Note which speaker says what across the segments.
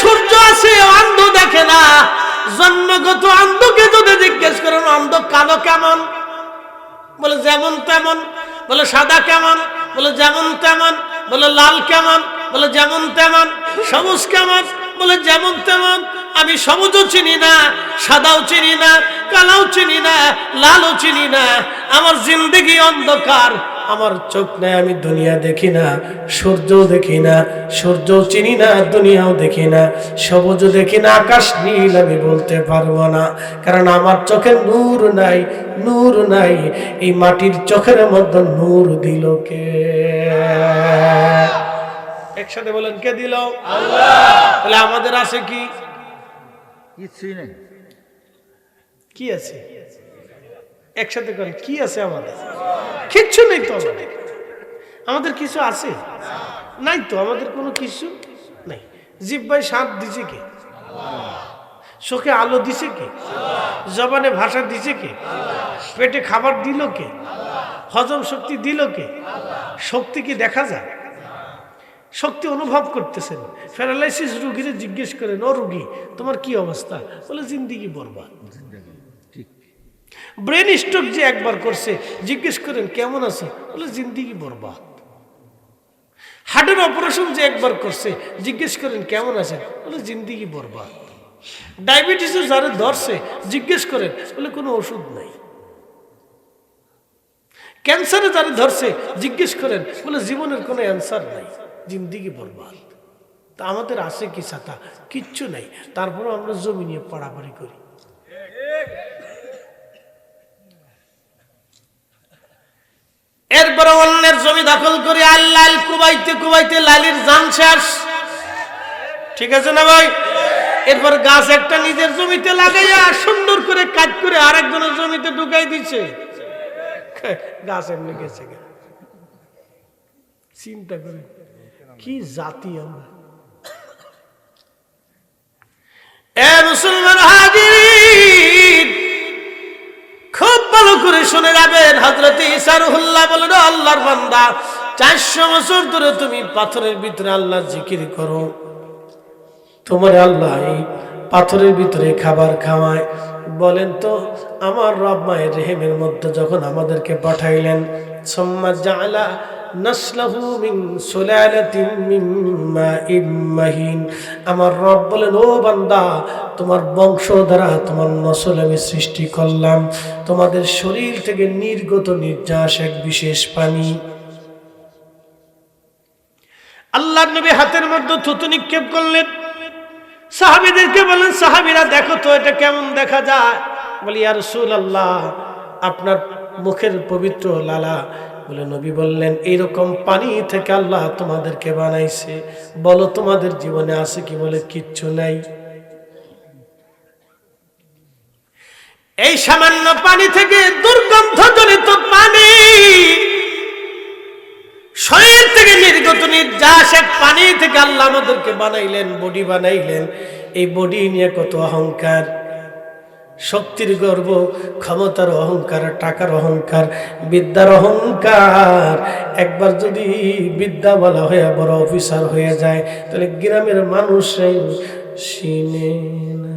Speaker 1: সূর্য আছে, অন্ধ দেখে না। জন্মগত অন্ধকে যদি জিজ্ঞেস করেন অন্ধ কালো কেমন, বলে যেমন তেমন। বলে সাদা কেমন, বলে যেমন তেমন। বলে লাল কেমন, বলে যেমন তেমন। সবুজ কেমন, বলে যেমন তেমন। আমি সবুজও চিনি না, সাদাও চিনি না, কালোও চিনি না, লালও চিনি না। আমার জিন্দেগি অন্ধকার, আমার চোখ নেই, আমি দুনিয়া দেখি না, সূর্যও দেখি না, সূর্যও চিনি না, দুনিয়াও দেখি না, সবুজও দেখি না, আকাশ নীল আমি বলতে পারবো না, কারণ আমার চোখে নূর নাই, নূর নাই। এই মাটির চোখের মধ্যে নূর দিল কে? একসাথে বলেন, কে দিল? আল্লাহ। তাহলে আমাদের আছে কি?
Speaker 2: কিছুই নেই।
Speaker 1: কি আছে? একসাথে করেন, কি আছে আমাদের? কিচ্ছু নেই তো আমাদের। আমাদের কিছু আছে? নাই তো, আমাদের কোনো কিছু নাই। জিহ্বায় স্বাদ দিছে কে? চোখে আলো দিছে কে? জবানে ভাষা দিছে কে? পেটে খাবার দিল কে? হজম শক্তি দিল কে? শক্তি কি দেখা যায়? শক্তি অনুভব করতেছেন। প্যারালাইসিস রোগীরে জিজ্ঞেস করেন, ও রোগী তোমার কি অবস্থা? বলে জিন্দেগি বরবাদ। ব্রেন স্ট্রোক যে একবার করছে, জিজ্ঞেস করেন কেমন আছে? বলে জিন্দেগি বরবাদ। হার্টের অপারেশন যে একবার করছে, জিজ্ঞেস করেন কেমন আছে? বলে জিন্দেগি বরবাদ। ডায়াবেটিসে যারা ধরছে, জিজ্ঞেস করেন, বলে কোনো ওষুধ নাই। ক্যান্সারে যারা ধরছে, জিজ্ঞেস করেন, বলে জীবনের কোনো অ্যান্সার নাই, জিন্দেগি বরবাদ। তা আমাদের আছে কি ছাতা? কিচ্ছু নাই। তারপরেও আমরা জমি নিয়ে পাড়াপাড়ি করি। এরপরে অন্যের জমি দখল করে আল্লাহ কুবাইতে কুবাইতে লালির জান শেষ। ঠিক আছে না ভাই? এরপর গাছ একটা নিজের জমিতে লাগাইয়া সুন্দর করে কাজ করে আরেকজনের জমিতে ঢুকাই দিচ্ছে। গাছ এমনি গেছে। চিন্তা করে কি জাতি আমরা। এ মুসলমান হাজির, খুব ভালো করে শুনে যাবেন। হযরত ঈসা রুহুল্লাহ বলেন, আল্লাহর বান্দা 400 বছর ধরে তুমি পাথরের ভিতরে আল্লাহর জিকির করো, তোমার আল্লাহ এই পাথরের ভিতরে খাবার খাওয়ায়। বলেন তো আমার রব মায়ের রেহেমের মধ্যে যখন আমাদেরকে পাঠাইলেন, সুম্মা জাআলা নাসলাহু মিন সুলালাতিন মিন মাইন মাহিন, আমার রব বলেন, ও বান্দা তোমার বংশ দ্বারা তোমার নসল আমি সৃষ্টি করলাম, তোমাদের শরীর থেকে নির্গত নির্যাস এক বিশেষ পানি। আল্লাহর নবী হাতের মধ্যে থুতু নিক্ষেপ করলেন। সাহাবীদেরকে বলেন, সাহাবীরা দেখো তো এটা কেমন দেখা যায়? বলি, ইয়া রাসূলুল্লাহ আপনার মুখের পবিত্র লালা। বলে নবী বললেন, এইরকম পানি থেকে আল্লাহ তোমাদেরকে বানাইছে, বলো তোমাদের জীবনে আছে কি? বলে কিচ্ছু নাই। এই সামান্য পানি থেকে দুর্গন্ধজনিত পানি, শরীর থেকে নির্গত নির্যাস এক পানি থেকে আল্লাহ আমাদেরকে বানাইলেন, বডি বানাইলেন। এই বডি নিয়ে কত অহংকার, শক্তির গর্ব, ক্ষমতার অহংকার, টাকার অহংকার, বিদ্যার অহংকার। একবার যদি বিদ্যা বলা হয়ে বড় অফিসার হয়ে যায়, তাহলে গ্রামের মানুষ চিনে না।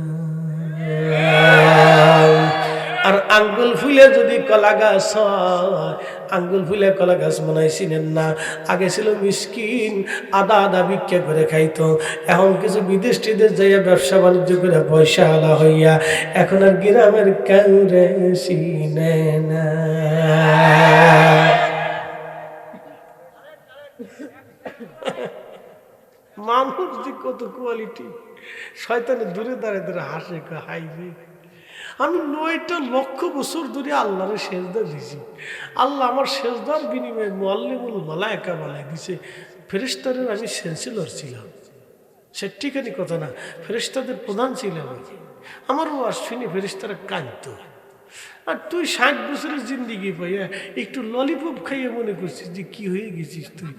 Speaker 1: আর আঙ্গুল ফুলে যদি কলা গাছ হয়, আঙ্গুল ফুলে কলা গাছ মনে হয় চিনেন না। আগে ছিল মিসকিন, আদা আদা ভিক্ষা করে খাইতো। এখন কিছু বিদেশ টিদেশ যাইয়া ব্যবসা বাণিজ্য করে পয়সা আলা হইয়া এখন আর গ্রামের কাউরে চিনে না। মানুষ যে কত কোয়ালিটি, শয়তানের দূরে দাঁড়িয়ে দাঁড়িয়ে হাসে, হাইবে। আমি 9টা লক্ষ বছর ধরে আল্লাহরে সেজদা দিছি, আল্লাহ আমার সেজদার বিনিময়ে মুআল্লিমুল মালায়েকা বানাই দিছে। ফেরেশতাদের আমি চ্যান্সেলর ছিলাম, সে ঠিকানি কথা না, ফেরেশতাদের প্রধান ছিলাম। আমার ওয়াজ শুনে ফেরেশতারা কাঁদতো। আর তুই 60 বছরের জিন্দিগি পাইয়া একটু ললিপপ খাইয়ে মনে করছিস যে কি হয়ে গেছিস তুই।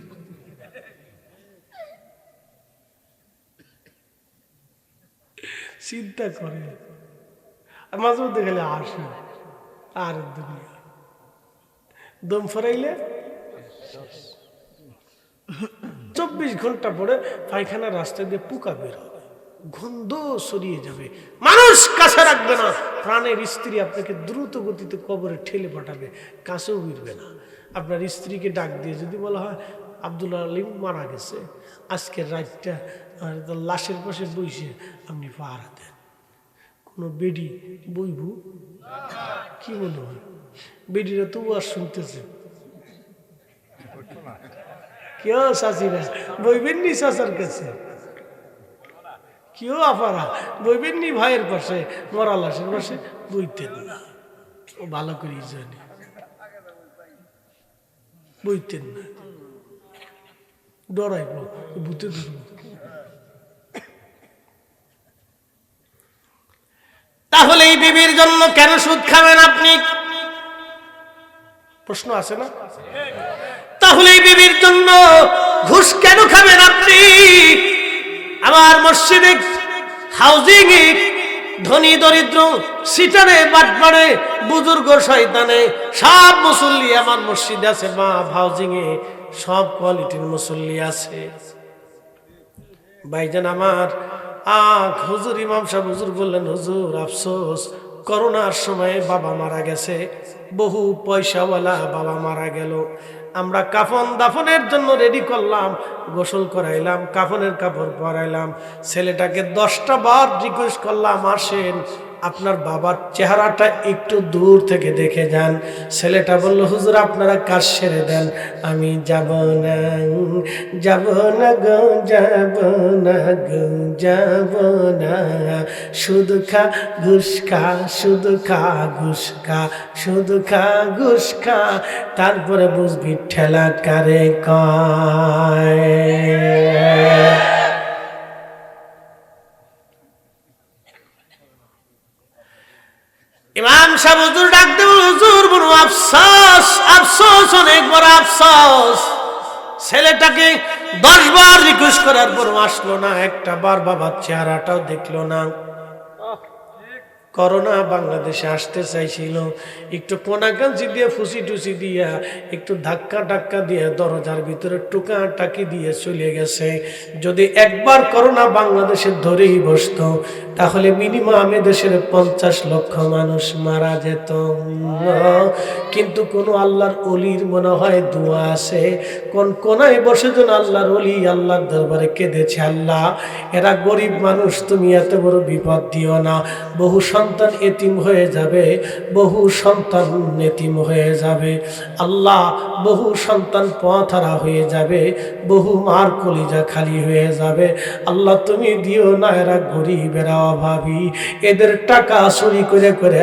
Speaker 1: চিন্তা করে মাঝে মধ্যে গেলে আসে আর দুনিয়া দম ফরাইলে 24 ঘন্টা পরে পায়খানার রাস্তা দিয়ে পোকা বের হবে। গন্ধ ছড়িয়ে যাবে, মানুষ কাছে রাখবে না। প্রাণের স্ত্রী আপনাকে দ্রুত গতিতে কবরে ঠেলে পাঠাবে, কাছেও উঠবে না। আপনার স্ত্রীকে ডাক দিয়ে যদি বলা হয় আব্দুল আলিম মারা গেছে, আজকের রাতটা লাশের পাশে বইসে আপনি পাহারা দেন, কোনো বেডি বইবু? কি মনে হয় বেডিরা তবু আর শুনতেছে? কেউ চাচিরা বইবেন নি চাচার কাছে? কেউ আপারা বইবেন নি ভাইয়ের পাশে, মরা লাশের পাশে? বইতেন না, ও ভালো করে জানি, বইতেন না, ডরাইব, ভূতে ধরব। তাহলে এই বিবির জন্য কেন সুদ খাবেন আপনি? প্রশ্ন আছে না? তাহলে এই বিবির জন্য ঘুষ কেন খাবেন আপনি? আমার মসজিদে, হাউজিং এ, ধনী দরিদ্র, সিটারে, বাটবারে, বুজুর্গ, শয়তানে সব মুসল্লি আমার মসজিদে আছে, মা হাউজিং এ সব কোয়ালিটির মুসল্লি আছে। ভাইজান আমার, হুজুর ইমাম সাহেব হুজুর বললেন, হুজুর আফসোস, করোনার সময় বাবা মারা গেছে, বহু পয়সাওয়ালা বাবা মারা গেল। আমরা কাফন দাফনের জন্য রেডি করলাম, গোসল করাইলাম, কাফনের কাপড় পরাইলাম, ছেলেটাকে 10টা বার রিকোয়েস্ট করলাম, আসেন আপনার বাবার চেহারাটা একটু দূর থেকে দেখে যান। ছেলেটা বলল, হুজুর আপনারা কাজ সেরে দেন, আমি যাব না, যাব না গো, যাব না গো, যাব না, শুধু খা ঘুষ খা, শুধু খা ঘুষ খা, শুধু খা ঘুষ খা, তারপরে বুঝবি ঠেলা কারে কয়। ইমাম সাহেব হুজুর ডাক দেব, হুজুর বড় আফসোস, আফসোস, অনেক বড় আফসোস, ছেলেটাকে 10 বার রিকোয়েস্ট করার পর আসলো না, একটা বার বাবার চেহারাটাও দেখলো না। করোনা বাংলাদেশে আসতে চাইছিল, একটু কোনাকাঞ্চি দিয়ে ফুসি টুসি দিয়া, একটু ধাক্কা টাক্কা দিয়ে দরজার ভিতরে টুকা টাকি দিয়ে চলে গেছে। যদি একবার করোনা বাংলাদেশে ধরেই বসতো, তাহলে মিনিমাম দেশের 50 লক্ষ মানুষ মারা যেত। কিন্তু কোন আল্লাহর অলির মনে হয় দোয়া আছে, কোন কোনায় বসে যেন আল্লাহর অলি আল্লাহর দরবারে কেঁদেছে, আল্লাহ এরা গরিব মানুষ, তুমি এত বড় বিপদ দিও না, বহু সন্তান এতিম হয়ে যাবে, বহু সন্তান এতিম হয়ে যাবে, আল্লাহ বহু সন্তান পথহারা হয়ে যাবে, বহু মার কলিজা খালি হয়ে যাবে, আল্লাহ তুমি দিও না, এরা গরিব, এরা অভাবী, এদের টাকা চুরি করে করে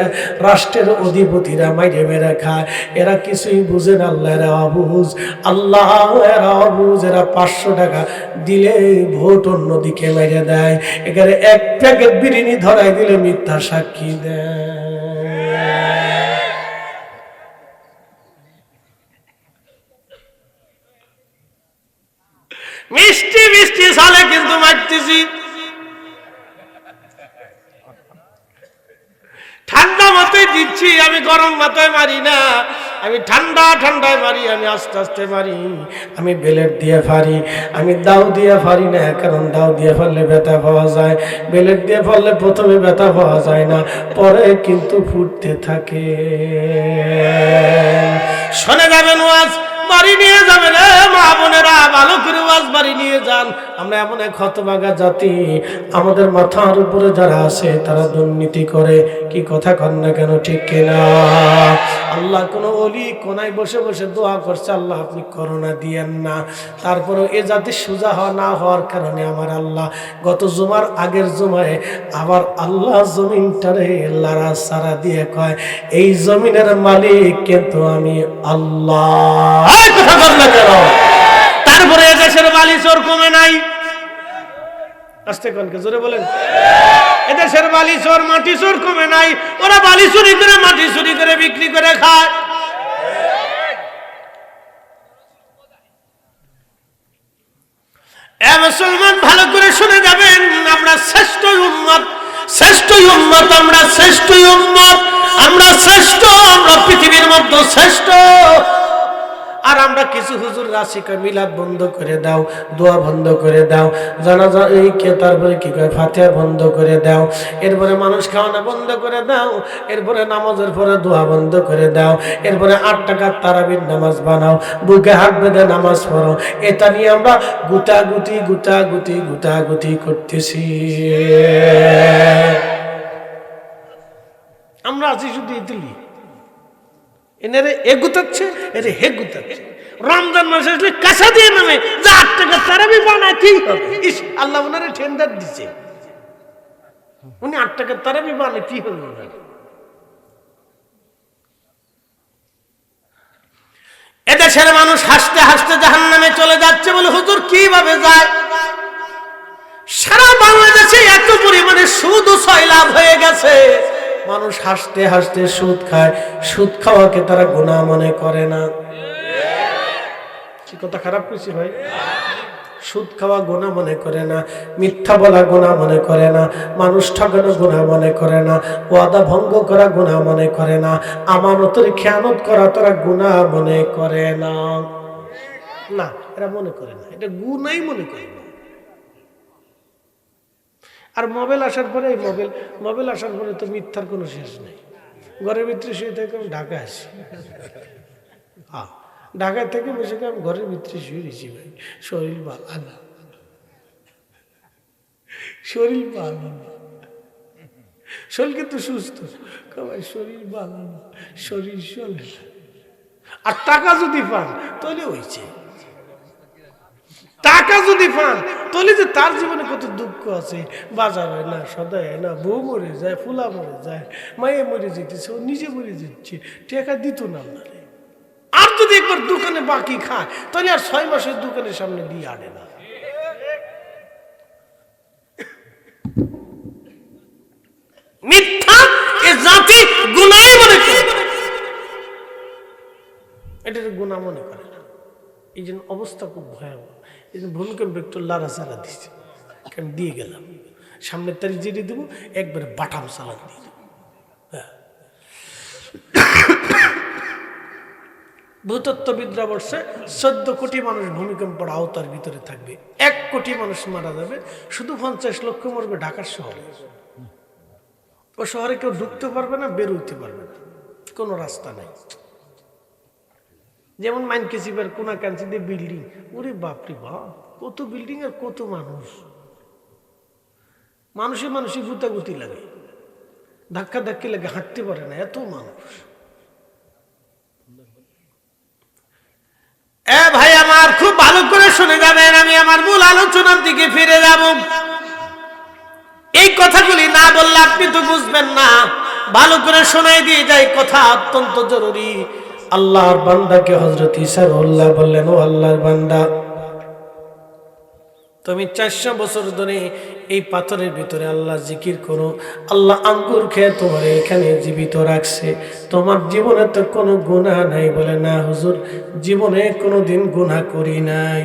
Speaker 1: রাষ্ট্রের অধিপতিরা মাইরে মেরে খায়, এরা কিছুই বুঝে না, আল্লাহ এরা অবুঝ, আল্লাহ এরা অবুঝ, এরা 500 টাকা দিলে ভোট অন্যদিকে মেরে দেয়, এখানে 1 প্যাকেট বিরিয়ানি ধরাই দিলে মিথ্যা সাক্ষী দেয়। মিষ্টি মিষ্টি সালে কিন্তু মারতেছি, ঠান্ডা মাথায় দিচ্ছি, আমি গরম মাথায় মারি না, আমি ঠান্ডা ঠান্ডায় মারি, আমি আস্তে আস্তে মারি, আমি বেলেট দিয়ে ফারি, আমি দাও দিয়ে ফারি না, কারণ দাও দিয়ে ফারলে ব্যথা পাওয়া যায়, বেলেট দিয়ে ফারলে প্রথমে ব্যথা পাওয়া যায় না, পরে কিন্তু ফুটতে থাকে। শোনে যাবেন ওয়াজ, বাড়ি নিয়ে যাবেন, মা বোনেরা ভালো করে ওয়াজ বাড়ি নিয়ে যান। আমরা এমন এক হতভাগা জাতি, আমাদের মাথার উপরে যারা আছে তারা দুর্নীতি করে, কি কথা কন না কেন, ঠিক কিনা? আল্লাহ কোন ওলি কোনায় বসে বসে দোয়া করছে, আল্লাহ আপনি করোনা দিয়েন না, তারপরে এ জাতি সোজা হওয়া না হওয়ার কারণে আমার আল্লাহ গত জুমার আগের জুমায় আবার আল্লাহ জমিনটারে লারা সারা দিয়ে কয়, এই জমিনের মালিক কিন্তু আমি আল্লাহ। কথা বল না কেন? তারপরে এদেশের বালি চোর কমে নাই, আস্তে কনকে জোরে বলেন, এদেশের বালি চোর মাটি চোর কমে নাই, ওরা বালি চুরি করে মাটি চুরি করে বিক্রি করে খায়। এ মুসলমান ভালো করে শুনে যাবেন, আমরা শ্রেষ্ঠ উম্মত, শ্রেষ্ঠ উম্মত, আমরা শ্রেষ্ঠ উম্মত, আমরা শ্রেষ্ঠ, আমরা পৃথিবীর মধ্যে শ্রেষ্ঠ। আর আমরা কিছু হুজুর রাশিকা মিলাদ বন্ধ করে দাও, দোয়া বন্ধ করে দাও, জানাজা এই কে তারপরে কি কয় ফাতিহা বন্ধ করে দাও, এরপরে মানুষ খাওয়ানো বন্ধ করে দাও, এরপরে নামাজের পরে দোয়া বন্ধ করে দাও, এরপরে 8 টাকার তারাবির নামাজ বানাও, বুকে হাত বেঁধে নামাজ পড়ো। এটা নিয়ে আমরা গুতাগুতি করতেছি। আমরা আছি শুধু ইতালি, এনারে এ গুতাচ্ছে, এরে হে গুতাচ্ছে। রমজান মাস আসলে কাঁচা দিয়ে নামে যা 8 টাকা তারাবি বানাতেই হবে। ইস, আল্লাহ ওনারে টেন্ডার দিচ্ছে, উনি 8 টাকা তারাবি বানাতেই হবে ওনার। এদেশের মানুষ হাসতে হাসতে জাহান্নামে চলে যাচ্ছে। বলে হুজুর কিভাবে যায়? সারা বাংলাদেশে এত পরিমাণে সুদ ও সয়লাভ হয়ে গেছে, মানুষ হাসতে হাসতে সুদ খায়। সুদ খাওয়াকে তারা গুনাহ মনে করে না। কি কথা খারাপ কইছি ভাই? সুদ খাওয়া গুনাহ মনে করে না, মিথ্যা বলা গুনাহ মনে করে না, মানুষ ঠকানো গুনাহ মনে করে না, ওয়াদা ভঙ্গ করা গুনাহ মনে করে না, আমানতের খেয়ানত করা তারা গুনাহ মনে করে না। না, এরা মনে করে না, এটা গুনাহই মনে করে না। আর মোবাইল আসার পরে মোবাইল আসার পরে তো মিথ্যার কোনো শেষ নেই। ঘরের ভিতরে শুয়ে থেকে আমি ঢাকায় আসি, ঢাকায় থেকে বসে আমি ঘরের ভিতরে শুয়ে রয়েছি ভাই। শরীর ভালো না, শরীর ভালো না, শরীর কিন্তু সুস্থ, ভাই শরীর ভালো না, শরীর চলে। আর টাকা যদি পান তাহলে হয়েছে, টাকা যদি পান তাহলে যে তার জীবনে কত দুঃখ আছে, বাজার হয় না, সদাই হয় না, বউ মরে যায়, ফুলা মরে যায়, মায়ে মরে যেতেছে, ও নিজে মরে যাচ্ছে, টাকা দিত না আপনারে। আর যদি একবার দোকানে বাকি খায় তাহলে আর 6 মাসের দোকানের সামনে দিয়ে আনে না। মিথ্যা এ জাতি গুনাহই মনে করে, এটা গুনাহ মনে করে না। এই জন্য অবস্থা খুব ভয়াবহ। এই জন্য ভূমিকম্প একটু লাড়াচাড়া দিচ্ছে, আমি দিয়ে গেলাম, সামনের তারিখ যেটি দেবো একবারে বাটাম চালান দিয়ে দেবো। ভূতত্ত্ববিদরা বলছে 14 কোটি মানুষ ভূমিকম্পের আওতার ভিতরে থাকবে, 1 কোটি মানুষ মারা যাবে, শুধু 50 লক্ষ মরবে ঢাকার শহরে। ও শহরে কেউ ঢুকতে পারবে না, বের হইতে পারবে না, কোনো রাস্তা নাই। যেমন মাইনকেসিবার কোনা কাঞ্চি দিয়ে বিল্ডিং, ওরে বাপরে বাপ, কত বিল্ডিং আর কত মানুষ, মানুষে গুতাগুতি লাগে, ধাক্কা ধাক্কি লাগে, হাঁটতে পারে না, এত মানুষ। ভাই আমার খুব ভালো করে শুনে যাবেন, আমি আমার মূল আলোচনার দিকে ফিরে যাব। এই কথাগুলি না বললে আপনি তো বুঝবেন না, ভালো করে শোনাই দিয়ে যাই, কথা অত্যন্ত জরুরি। আল্লাহর বান্দাকে হযরত ঈসা রুহুল্লাহ বললেন, ও আল্লাহর বান্দা, তুমি 400 বছর ধরে এই পাথরের ভিতরে আল্লাহ জিকির করো, আল্লাহ আঙ্গুর খেয়ে তোমার এখানে জীবিত রাখছে, তোমার জীবনে তো কোনো গুনাহ নাই। বলে, না হুজুর, জীবনে কোনোদিন গুনাহ করি নাই,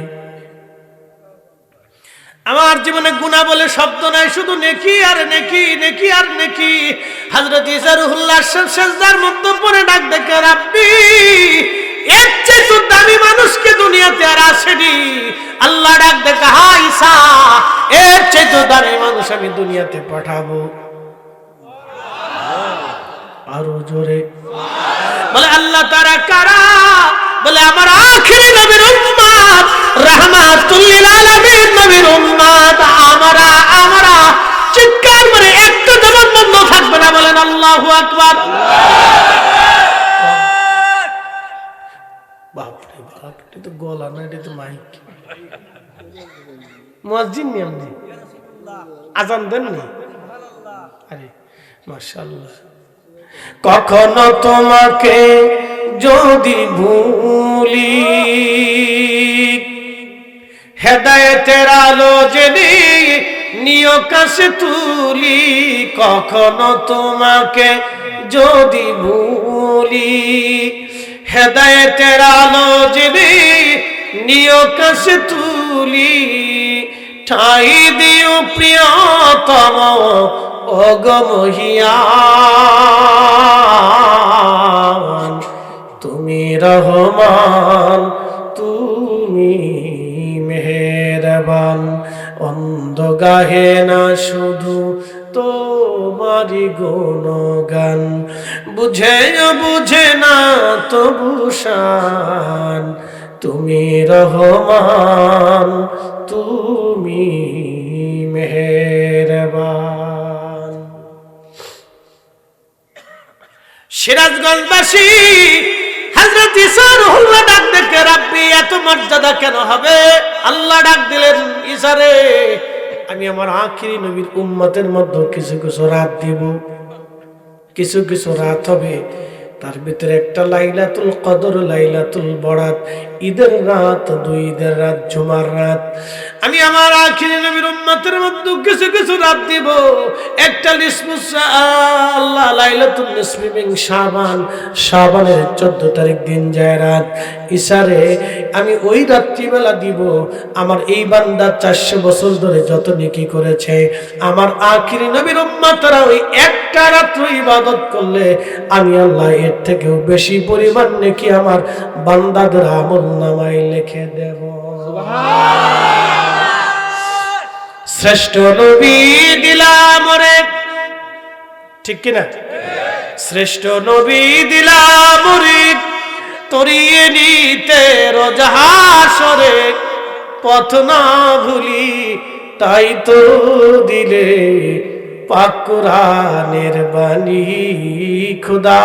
Speaker 1: আমার জীবনে গুনাহ বলে শব্দ নাই, শুধু নেকি আর নেকি, নেকি আর নেকি। হযরত ঈসা রুহুল্লাহ সিজদার মধ্যে পড়ে ডাক দেখে, রাব্বি, এর চেয়ে তো দামি মানুষকে দুনিয়াতে আর আসেনি। আল্লাহ ডাক দেখে, হা ঈসা, এর চেয়ে তো দামি মানুষ আমি দুনিয়াতে পাঠাবো। আরো জোরে বলে, আল্লাহ তারা কারা? বলে, আমার আখিরি নবীর উম্মত, রাহমাতুল লিল আলামিন নবীর উম্মত। আমরা চিৎকার করে একটা জবান বন্ধ থাকবে না, বলেন আল্লাহু আকবার। বাপরে বাপ, এটা তো গলা না, এটা তো মাইক। মুয়াজ্জিন নি আপনি, আজান দেননি? আরে মাশাআল্লাহ। কখনো তোমাকে যদি ভুলি, হেদায়েতের আলো জেনে নিও কাছে তুলি। কখনো তোমাকে যদি ভুলি, হেদায়েতের আলো জেনে নিও কাছে তুলি। ঠাই দিও প্রিয়তম ওগো মহিয়ান, তুমি রহমান, তুমি মেহেরবান। অন্ধ গাহে না শুধু তোমারি গুণগান, বুঝে বুঝে না তবু শান। তুমি রহমান, তুমি মেহেরবান। সিরাজগঞ্জবাসী হযরত ঈসা রুহুল্লাহ ডাক দেখে, রাব্বি এত মর্যাদা কেন হবে? আল্লাহ ডাক দিলেন, ঈসা রে, আমি আমার আখিরি নবীর উম্মতের মধ্যে কিছু কিছু রাত দিব, কিছু কিছু রাত হবে, তার ভিতরে একটা লাইলাতুল কদর, লাইলাতুল বরাত, ঈদের রাত, দুই ঈদের রাত, জুমার রাত। আমি আমার আখিরি নবীর উম্মতের মধ্যে কিছু কিছু রাত দিব। একটা আল্লাহ লাইলাতুল নিসফি মিন শাবান, শাবানের 14 তারিখ দিন যায় রাত। ইশারে আমি ওই রাত্রিবেলা দিব। আমার এই বান্দা 400 বছর ধরে যত নেকি করেছে, আমার আখিরি নবীর উম্মতরা ওই একটা রাত্র ইবাদত করলে আমি আল্লাহ এর থেকেও বেশি পরিমাণ নেকি আমার বান্দাদের আমলনামায় লিখে দেব। শ্রেষ্ঠ নবী দিলাম রে, ঠিক কিনা? শ্রেষ্ঠ নবী দিলাম রে, তরিয়ে নিতে রোজ হাসরে, পথ না ভুলি তাই তো দিলে পাক কুরআনের বাণী। খুদা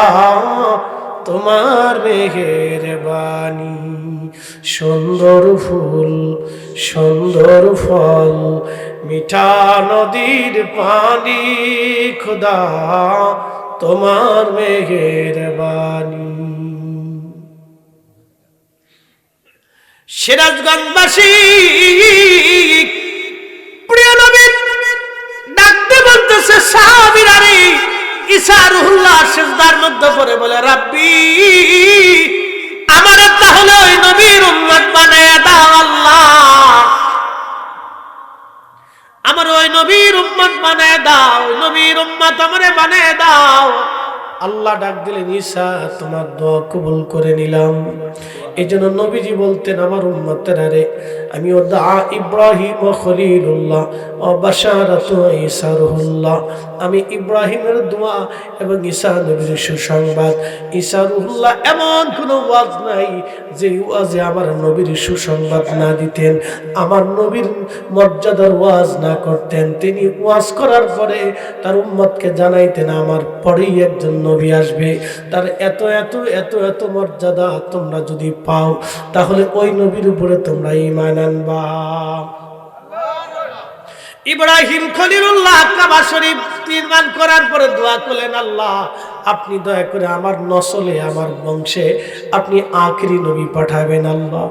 Speaker 1: তোমার মেহেরবানি, সুন্দর ফুল সুন্দর ফল, মিঠা নদীর পানি, খুদা তোমার মেহেরবানি। সিরাজগঞ্জবাসী প্রিয় নবী ডাকতে বলতেছে, সাহাবীরা রে, ঈসা রুহুল্লাহ সিজদার মধ্যে পড়ে বলে, রাব্বি আমারে তাহলে ওই নবীর উম্মত বানায়া দাও আল্লাহ, আমার ওই নবীর উম্মত বানায়া দাও, ওই নবীর উম্মত আমারে বানায়া দাও। আল্লাহ ডাক দিলেন, ঈসা তোমার দোয়া কবুল করে নিলাম। এই জন্য নবীজি বলতেন, আমার উম্মতেরা রে, আমি ও দা ইব্রাহিম ও খলিলুল্লাহ ও বাশারাতু ঈসা রুহুল্লাহ, আমি ইব্রাহিমের দোয়া এবং ঈসা নবীর সুসংবাদ। ঈসা রুহুল্লাহ এমন কোনো ওয়াজ নাই যে ওয়াজে আমার নবীর সুসংবাদ না দিতেন, আমার নবীর মর্যাদার ওয়াজ না করতেন। তিনি ওয়াজ করার পরে তার উম্মতকে জানাইতেন, আমার পরেই একজন নবী আসবে, তার এত এত এত এত মর্যাদা, তোমরা যদি পাও তাহলে ওই নবীর উপরে তোমরা ঈমান আনবা। ইব্রাহিম খলিলুল্লাহ কাবা শরীফ নির্মাণ করার পরে দোয়া করলেন, আল্লাহ আপনি দয়া করে আমার নসলে, আমার বংশে আপনি আখিরি নবী পাঠাবেন। আল্লাহ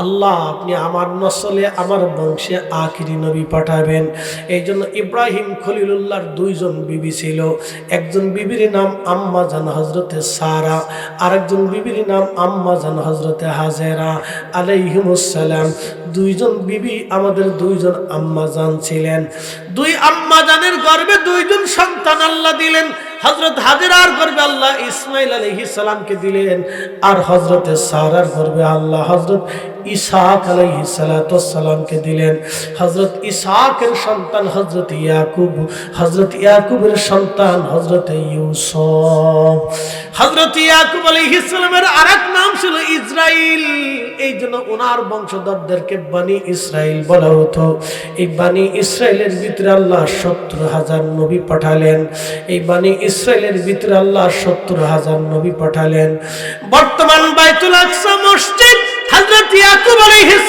Speaker 1: আল্লাহ আপনি আমার নসলে, আমার বংশে আখিরি নবী পাঠাবেন। এই জন্য ইব্রাহিম খলিলুল্লাহর দুইজন বিবি ছিল। একজন বিবির নাম আম্মা জান হজরতে সারা, আরেকজন বিবির নাম আম্মা জান হজরতে হাজেরা আলাইহিমুস সালাম। দুইজন বিবি আমাদের দুইজন আম্মা জান ছিলেন। দুই আম্মা জানের গর্ভে দুইজন সন্তান আল্লাহ দিলেন। হযরত হাজেরার গর্ভে আল্লাহ ইসমাইল আলাইহিস সালামকে দিলেন, আর হযরতে সারার গর্ভে আল্লাহ হযরত ইসহাক আলাইহিস সালাতু সালামকে দিলেন। হযরত ইসহাকের সন্তান হযরত ইয়াকুব, হযরত ইয়াকুবের সন্তান হযরত ইউসুফ। হযরত ইয়াকুব আলাইহিস সালামের আরেক নাম ছিল ইসরাইল। এই জন্য ওনার বংশধরদেরকে বনি ইসরাইল বলা হতো। এই বনি ইসরাইলের ভিতরে আল্লাহ 70,000 নবী পাঠালেন। এই বনি ইসরাইলের ভিতরে আল্লাহ 70,000 নবী পাঠালেন। বর্তমান বাইতুল আকসা মসজিদ হযরত ইয়াকুব আলাইহিস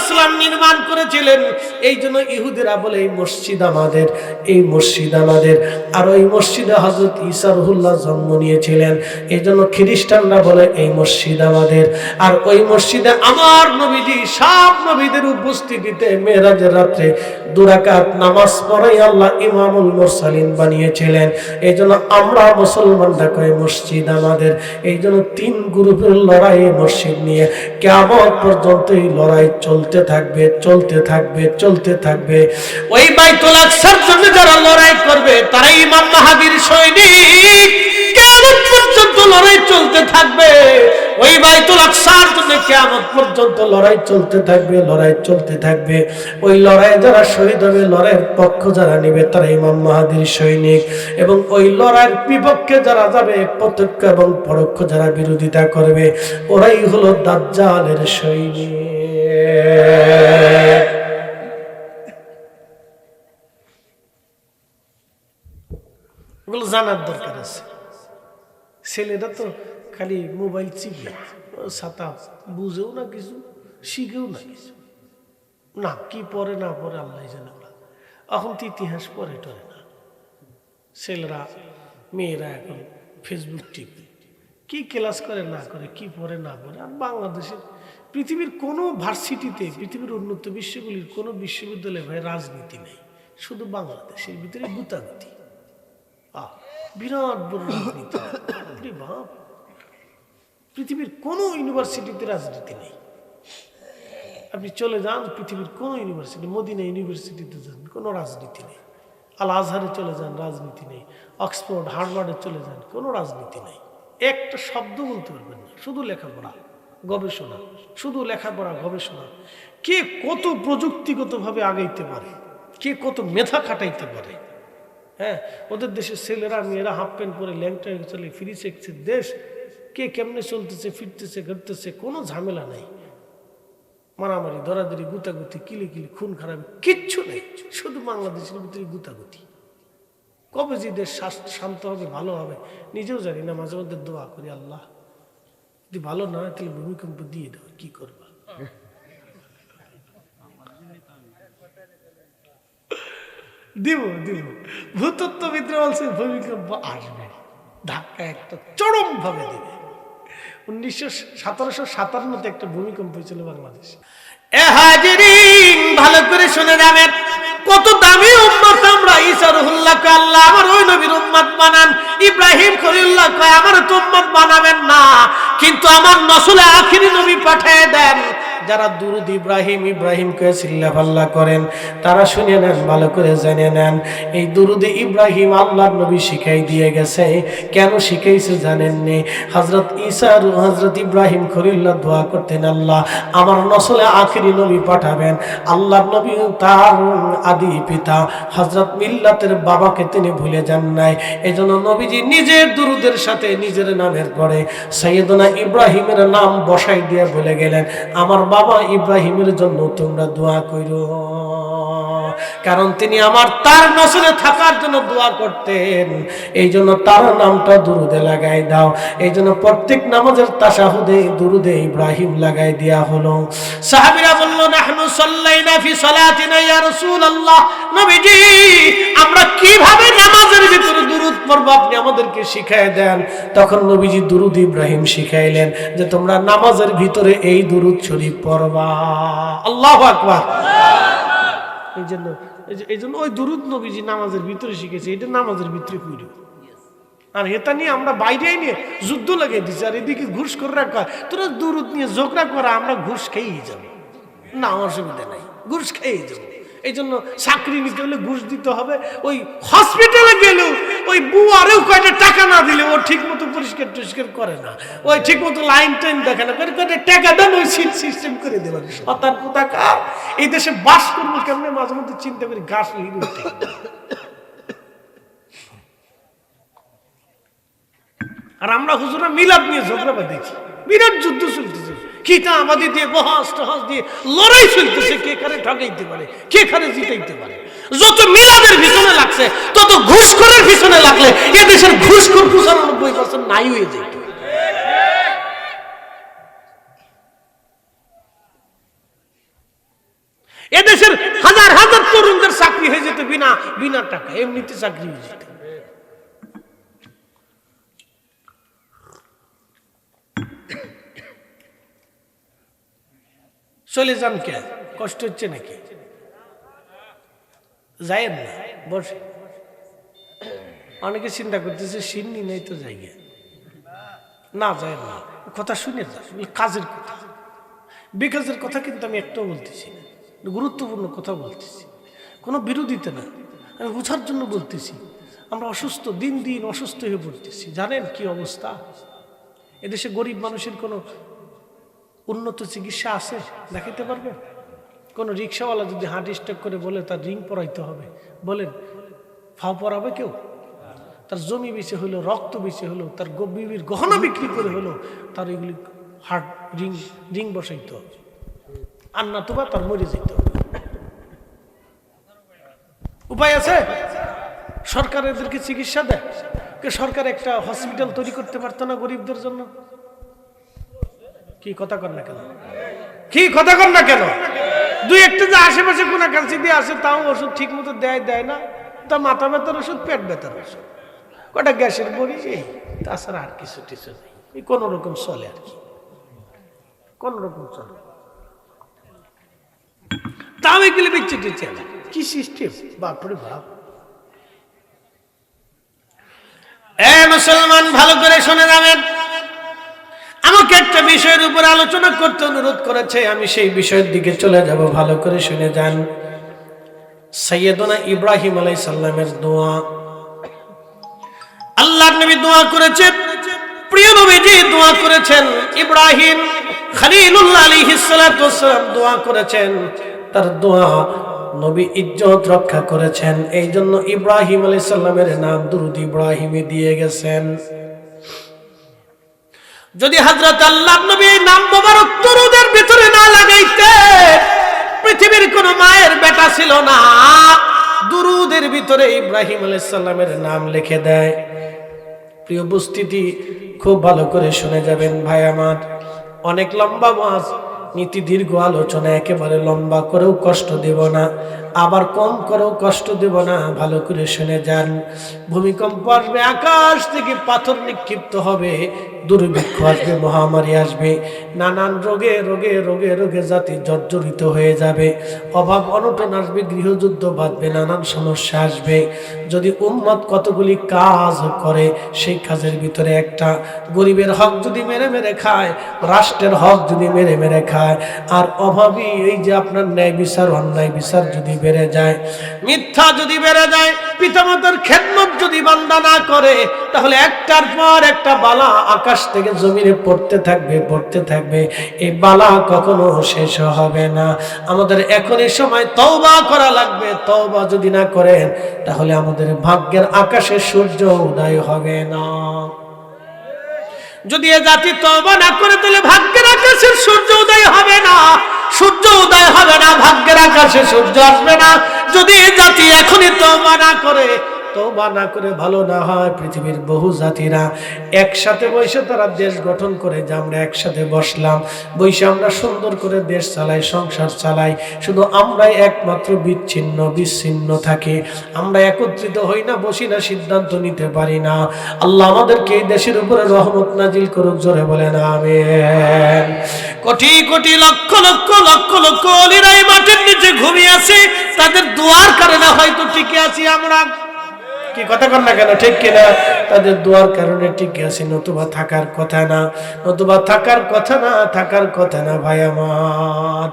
Speaker 1: সালাম নির্মাণ করেছিলেন। এই জন্য ইহুদিরা বলে এই মসজিদ আমাদের, এই মসজিদ আমাদের। আর ওই মসজিদে হযরত ঈসা রুহুল্লাহ জন্ম নিয়েছিলেন। এই জন্য খ্রিস্টানরা বলে এই মসজিদ আমাদের। আর ওই মসজিদে আমার নবীজি সব নবীদের উপস্থিতিতে মেরাজের রাতে 2 রাকাত নামাজ পড়াই আল্লাহ ইমামুল মুরসালিন বানিয়েছিলেন। এই জন্য আমরা মুসলমানরা কই মসজিদ আমাদের। এই জন্য 3 গ্রুপের লড়াই মসজিদ নিয়ে কিয়ামত পর্যন্ত এই লড়াই চলতে থাকবে, চলতে থাকবে, চলতে থাকবে। ওই বাইতুল আকসার জন্য যারা লড়াই করবে তারা ইমাম মাহদীর সৈনিক। কিয়ামত পর্যন্ত লড়াই চলতে থাকবে। ওই বাইতুল আকসার জন্য কিয়ামত পর্যন্ত লড়াই চলতে থাকবে, লড়াই চলতে থাকবে। ওই লড়াই যারা শহীদ হবে, লড়াইয়ের পক্ষ যারা নেবে তারা ইমাম মাহদীর সৈনিক, এবং ওই লড়াইয়ের বিপক্ষে যারা যাবে, প্রত্যক্ষ এবং পরোক্ষ যারা বিরোধিতা করবে, ওরাই হলো দাজ্জালের সৈনিক। এগুলো জানার দরকার আছে। ছেলেরা তো খালি মোবাইল চিপে, ছাতা বুঝেও না কিছু, শিখেও না কিছু, না কি পড়ে না পড়ে আল্লাহ জানে। এখন তো ইতিহাস পড়ে টরে না ছেলেরা, মেয়েরা এখন ফেসবুক টিপে, কি ক্লাস করে না করে, কি পড়ে না পড়ে। আর বাংলাদেশের পৃথিবীর কোনো ভার্সিটিতে, পৃথিবীর উন্নত বিশ্বগুলির কোনো বিশ্ববিদ্যালয়ে ভাই রাজনীতি নেই, শুধু বাংলাদেশের ভিতরে গুতাগুতি, বিরাট বড় রাজনীতি। বাপ, পৃথিবীর কোনো ইউনিভার্সিটিতে রাজনীতি নেই। আপনি চলে যান পৃথিবীর কোনো ইউনিভার্সিটি, মদিনা ইউনিভার্সিটিতে যান, কোনো রাজনীতি নেই। আল আজহারে চলে যান, রাজনীতি নেই। অক্সফোর্ড, হার্ভার্ডে চলে যান, কোনো রাজনীতি নেই। একটা শব্দ বলতে পারবেন না, শুধু লেখাপড়া গবেষণা, শুধু লেখাপড়া গবেষণা। কে কত প্রযুক্তিগতভাবে আগাইতে পারে, কে কত মেধা খাটাইতে পারে। হ্যাঁ, ওদের দেশের ছেলেরা মেয়েরা হাফ প্যান্ট পরে ল্যাংটা চলে, ফ্রি সেক্সের দেশ। কে কেমনে চলতেছে, ফিরতেছে, ঘুরতেছে, কোনো ঝামেলা নাই। মারামারি, দরাদরি, গুতাগুতি, কিলি কিলি, খুন খারাপি কিচ্ছু নেই। শুধু বাংলাদেশের ভিতরে গুতাগুতি। কবে যে দেশ শান্ত হবে, ভালো হবে নিজেও জানি না। মাঝে মধ্যে দোয়া করি, আল্লাহ যদি ভালো না হয় তাহলে ভূমিকম্প দিয়ে দেবো, কি করবা। দিব দিব, ভূতত্ত্ববিদরা বলছে ভূমিকম্প আসবে, ধাক্কা একটা চরম ভাবে দিবে। 1757 একটা ভূমিকম্প হয়েছিল বাংলাদেশে। ভালো করে শুনে যাবেন, কত দামি উম্মত আমরা। ঈসা রুহুল্লাহ কয়, আল্লাহ আমার ওই নবীর উম্মত বানান। ইব্রাহিম খলিলুল্লাহ কয়, আমার তো উম্মত বানাবেন না, কিন্তু আমার নসলে আখিরি নবী পাঠিয়ে দেন। যারা দুরূদ ইব্রাহিম কে সিল্লাফাল্লাহ করেন, তারা শুনে নেন, ভালো করে জেনে নেন। এই দুরূদ ইব্রাহিম আল্লাহর নবী শিখাই দিয়ে গেছে। কেন শিখাইছে জানেননি? হযরত ঈসা হযরত ইব্রাহিম খলিলুল্লাহ দোয়া করতেন, আল্লাহ আমার নসলে আখিরি নবী পাঠাবেন। আল্লাহর নবী তার আদি পিতা হযরত মিল্লাতের বাবাকে তিনি ভুলে যান নাই। এজন্য নবীজি নিজের দুরূদের সাথে নিজের নামের পরে সাইয়েদনা ইব্রাহিমের নাম বসাই দিয়ে বলে গেলেন, আমার বাবা ইব্রাহিমের জন্য তোমরা দোয়া করো, কারণ তিনি আমার তার নসলে থাকার জন্য দোয়া করতেন। এই জন্য তার নামটা দুরুদে লাগাই দাও। এই জন্য প্রত্যেক নামাজের তাশাহুদে দুরুদে ইব্রাহিম লাগাই দেয়া হলো। সাহাবীরা বলল, নাহনু সাল্লাইনা ফি সালাতিনা ইয়া রাসূলুল্লাহ, নবীজি আমরা কিভাবে নামাজের ভিতরে দুরুদ পড়ব আপনি আমাদেরকে শিখায় দেন। তখন নবীজি দুরুদ ইব্রাহিম শিখাইলেন যে তোমরা নামাজের ভিতরে এই দুরুদ শরীফ পড়বা। আল্লাহু আকবার। এই জন্য ওই দুরুদ নবীজি নামাজের ভিতরে শিখেছে, এটা নামাজের ভিতরে কইল। আর এটা নিয়ে আমরা বাইরে নিয়ে যুদ্ধ লাগিয়ে দিচ্ছি। আর এদিকে ঘুষ করে রাখা, তোরা দুরুদ নিয়ে ঝগড়া করা, আমরা ঘুষ খেয়েই যাবো। না, অসুবিধা নাই, ঘুষ খেয়েই যাবো। এই জন্য চাকরি নিতে হলে ঘুষ দিতে হবে। ওই হসপিটালে গেলেও ওই বুয়ারেও কয়টা টাকা না দিলে ও ঠিক মতো পরিষ্কার টরিষ্কার করে না, ওই ঠিক মতো লাইন টাইন দেখে না, কয়টা টাকা দেন ওই সিট সিস্টেম করে দেবেন। শতান কোথাকার, এই দেশে বাস করবো কেমনে মাঝে মধ্যে চিন্তা করি, গাছ লিখে উঠে। আর আমরা হুজুরা মিলাদ নিয়ে ঝগড়া দেখি, বিরাট যুদ্ধ চলতেছে, খিতাবাদি দিয়ে বহাস টহাস দিয়ে লড়াই চলতেছে, কে কারে ঠকাইতে পারে, কে কারে জিতাইতে পারে। যত মিলাদের পিছনে লাগছে তত ঘুষখোরের পিছনে লাগলে এ দেশের ঘুষখোর 95% নাই হয়ে যেত। এদেশের হাজার হাজার তরুণদের চাকরি হয়ে যেত বিনা টাকা, এমনিতে চাকরি হয়ে যেত। চলে যান, কে কষ্ট হচ্ছে নাকি? যায়েন না, বসে। অনেকে চিন্তা করতেছে সিন্নি নেই তো জায়গা, না যায় না। কথা শুনে যান, কাজের কথা, বেকাজের কথা কিন্তু আমি একটাও বলতেছি না, গুরুত্বপূর্ণ কথা বলতেছি, কোনো বিরোধিতা না, আমি বোঝার জন্য বলতেছি। আমরা অসুস্থ, দিন দিন অসুস্থ হয়ে পড়তেছি। জানেন কি অবস্থা? এদেশে গরিব মানুষের কোনো উন্নত চিকিৎসা আছে দেখাইতে পারবেন? কোন রিক্সাওয়ালা যদি হার্ট স্ট্রোক করে বলে তার রিং পরাইতে হবে, বলেন ফাও পরাবে কেউ? তার জমি বেচে হলো, রক্ত বেচে হলো, তার বিবির গহনা বিক্রি করে হলো, তার এগুলি হার্ট রিং বসাইতে হবে। আর না তো বা তার মরে যেতে হবে। উপায় আছে? সরকার এদেরকে চিকিৎসা দেয়। সরকার একটা হসপিটাল তৈরি করতে পারতো না গরিবদের জন্য? কি কথা কর না কেন? কি কথা কর না কেন? দুই একটা যে আশেপাশে কোন কাঞ্চি দিয়ে আসে, তাও ওষুধ ঠিক মতো দেয় না। তা মাথা ব্যথার ওষুধ, পেট ব্যথার ওষুধ, কটা গ্যাসের বড়ি, এই তাছাড়া আর কিছু টিছু নেই। এই কোন রকম চলে আর কি, কোন রকম চলে। তাও এগুলি বিচ্ছে টিচ্ছে কি সিস্টেম, বাপরে বাপ। মুসলমান ভালো করে শুনে যাবেন, আমাকে একটা বিষয়ের উপর আলোচনা করতে অনুরোধ করেছে, আমি সেই বিষয়ের দিকে চলে যাব, ভালো করে শুনে যান। সাইয়েদনা ইব্রাহিম আলাইহিস সালামের দোয়া, আল্লাহর নবী দোয়া করেছেন, প্রিয় নবীজি দোয়া করেছেন, ইব্রাহিম খলিলুল্লাহ আলাইহিস সালাতু ওয়াস সালাম দোয়া করেছেন, তার দোয়া নবী ইজ্জত রক্ষা করেছেন। এই জন্য ইব্রাহিম আলাইহিস সালামের নাম দুরূদ ইব্রাহিমী দিয়ে গেছেন। যদি হযরত আল্লাহর নবী এই নাম মোবারক দুরূদের ভিতরে না লাগাইতেন, পৃথিবীর কোন মায়ের বেটা ছিল না দুরূদের ভিতরে ইব্রাহিম আলাইহিস সালামের নাম লিখে দেয়। প্রিয় উপস্থিতি, খুব ভালো করে শুনে যাবেন ভাই আমার। অনেক লম্বা ওয়াজ, নীতি দীর্ঘ আলোচনা, একেবারে লম্বা করেও কষ্ট দেব না, আবার কম করেও কষ্ট দেব না, ভালো করে শুনে যান। ভূমিকম্প আসবে, আকাশ থেকে পাথর নিক্ষিপ্ত হবে, দুর্ভিক্ষ আসবে, মহামারী আসবে, নানান রোগে রোগে রোগে রোগে জাতি জর্জরিত হয়ে যাবে, অভাব অনটন আসবে, গৃহযুদ্ধ বাঁধবে, নানান সমস্যা আসবে। যদি উম্মত কতগুলি কাজ করে, সেই কাজের ভিতরে একটা গরিবের হক যদি মেরে মেরে খায়, রাষ্ট্রের হক যদি মেরে মেরে খায়, আর অভাবী এই যে আপনার ন্যায় বিচার অন্যায় বিচার যদি বেড়ে যায়, মিথ্যা যদি বেড়ে যায়, পিতামাতার খেদমত যদি বান্দা না করে, তাহলে একটার পর একটা বালা আকাশ থেকে জমিনে পড়তে থাকবে পড়তে থাকবে। এই বালা কখনো শেষ হবে না। আমাদের এখনই সময় তওবা করা লাগবে। তওবা যদি না করেন, তাহলে আমাদের ভাগ্যের আকাশে সূর্য উদয় হবে না। যদি এ জাতি তওবা না করে, তাহলে ভাগ্যের আকাশে সূর্য উদয় হবে না, সূর্য উদয় হবে না, ভাগ্যের আকাশে সূর্য আসবে না। যদি এ জাতি এখনই তওবা না করে, তওবা না করে ভালো না হয়, পৃথিবীর বহু জাতিরা একসাথে বসে তারা দেশ গঠন করে, যে আমরা একসাথে বসলাম, বসে আমরা সুন্দর করে দেশ চালাই, সংসার চালাই, শুধু আমরাই একমাত্র বিচ্ছিন্ন থাকি, আমরা একত্রিত হই না, বসি না, সিদ্ধান্ত নিতে পারি না। আল্লাহ আমাদেরকে এই দেশের উপরে রহমত নাজিল করুক, জোরে বলেন আমিন। কোটি কোটি লক্ষ লক্ষ লক্ষ লক্ষ ওলিরা এই মাটির নিচে ঘুমিয়ে আছে, তাদের দোয়ার কারণে হয়তো টিকে আছি আমরা। কি কথা কর না কেন, ঠিক কিনা? তাদের দোয়ার কারণে টিকে আছি, নতুবা থাকার কথা না, নতুবা থাকার কথা না, থাকার কথা না ভাই আমার।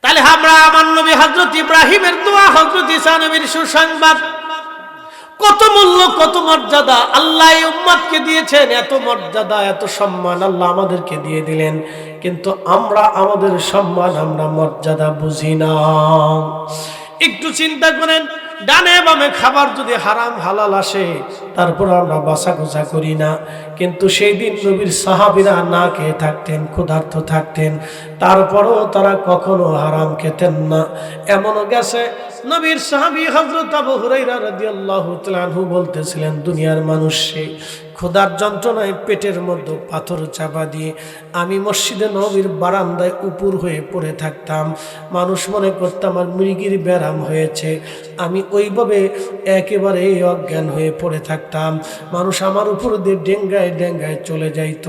Speaker 1: তাহলে আমরা আমার নবী হযরত ইব্রাহিমের দোয়া, হযরত ঈসা নবীর সুসংবাদ, কত মূল্য, কত মর্যাদা আল্লাহ এই উম্মতকে দিয়েছেন। এত মর্যাদা, এত সম্মান আল্লাহ আমাদেরকে দিয়ে দিলেন, কিন্তু আমরা আমাদের সম্মান, আমরা মর্যাদা বুঝি না। একটু চিন্তা করেন, ডানে বামে খাবার যদি হারাম হালাল আসে, তারপর আমরা বাছাঘোষা করি না। কিন্তু সেই দিন নবীর সাহাবীরা না খেয়ে থাকতেন, ক্ষুধার্ত থাকতেন, তারপরও তারা কখনো হারাম খেতেন না। এমনও গেছে, নবীর সাহাবী হযরত আবু হুরায়রা রাদিয়াল্লাহু তাআলা আনহু বলতেছিলেন, দুনিয়ার মানুষ ক্ষুধার যন্ত্রণায় পেটের মধ্যে পাথর চাপা দিয়ে আমি মসজিদে নববীর বারান্দায় উপুর হয়ে পড়ে থাকতাম। মানুষ মনে করতাম আমার মৃগীর ব্যারাম হয়েছে, আমি ওইভাবে একেবারে অজ্ঞান হয়ে পড়ে থাকতাম। মানুষ আমার উপর দিয়ে ডেঙ্গায় ডেঙ্গায় চলে যাইত।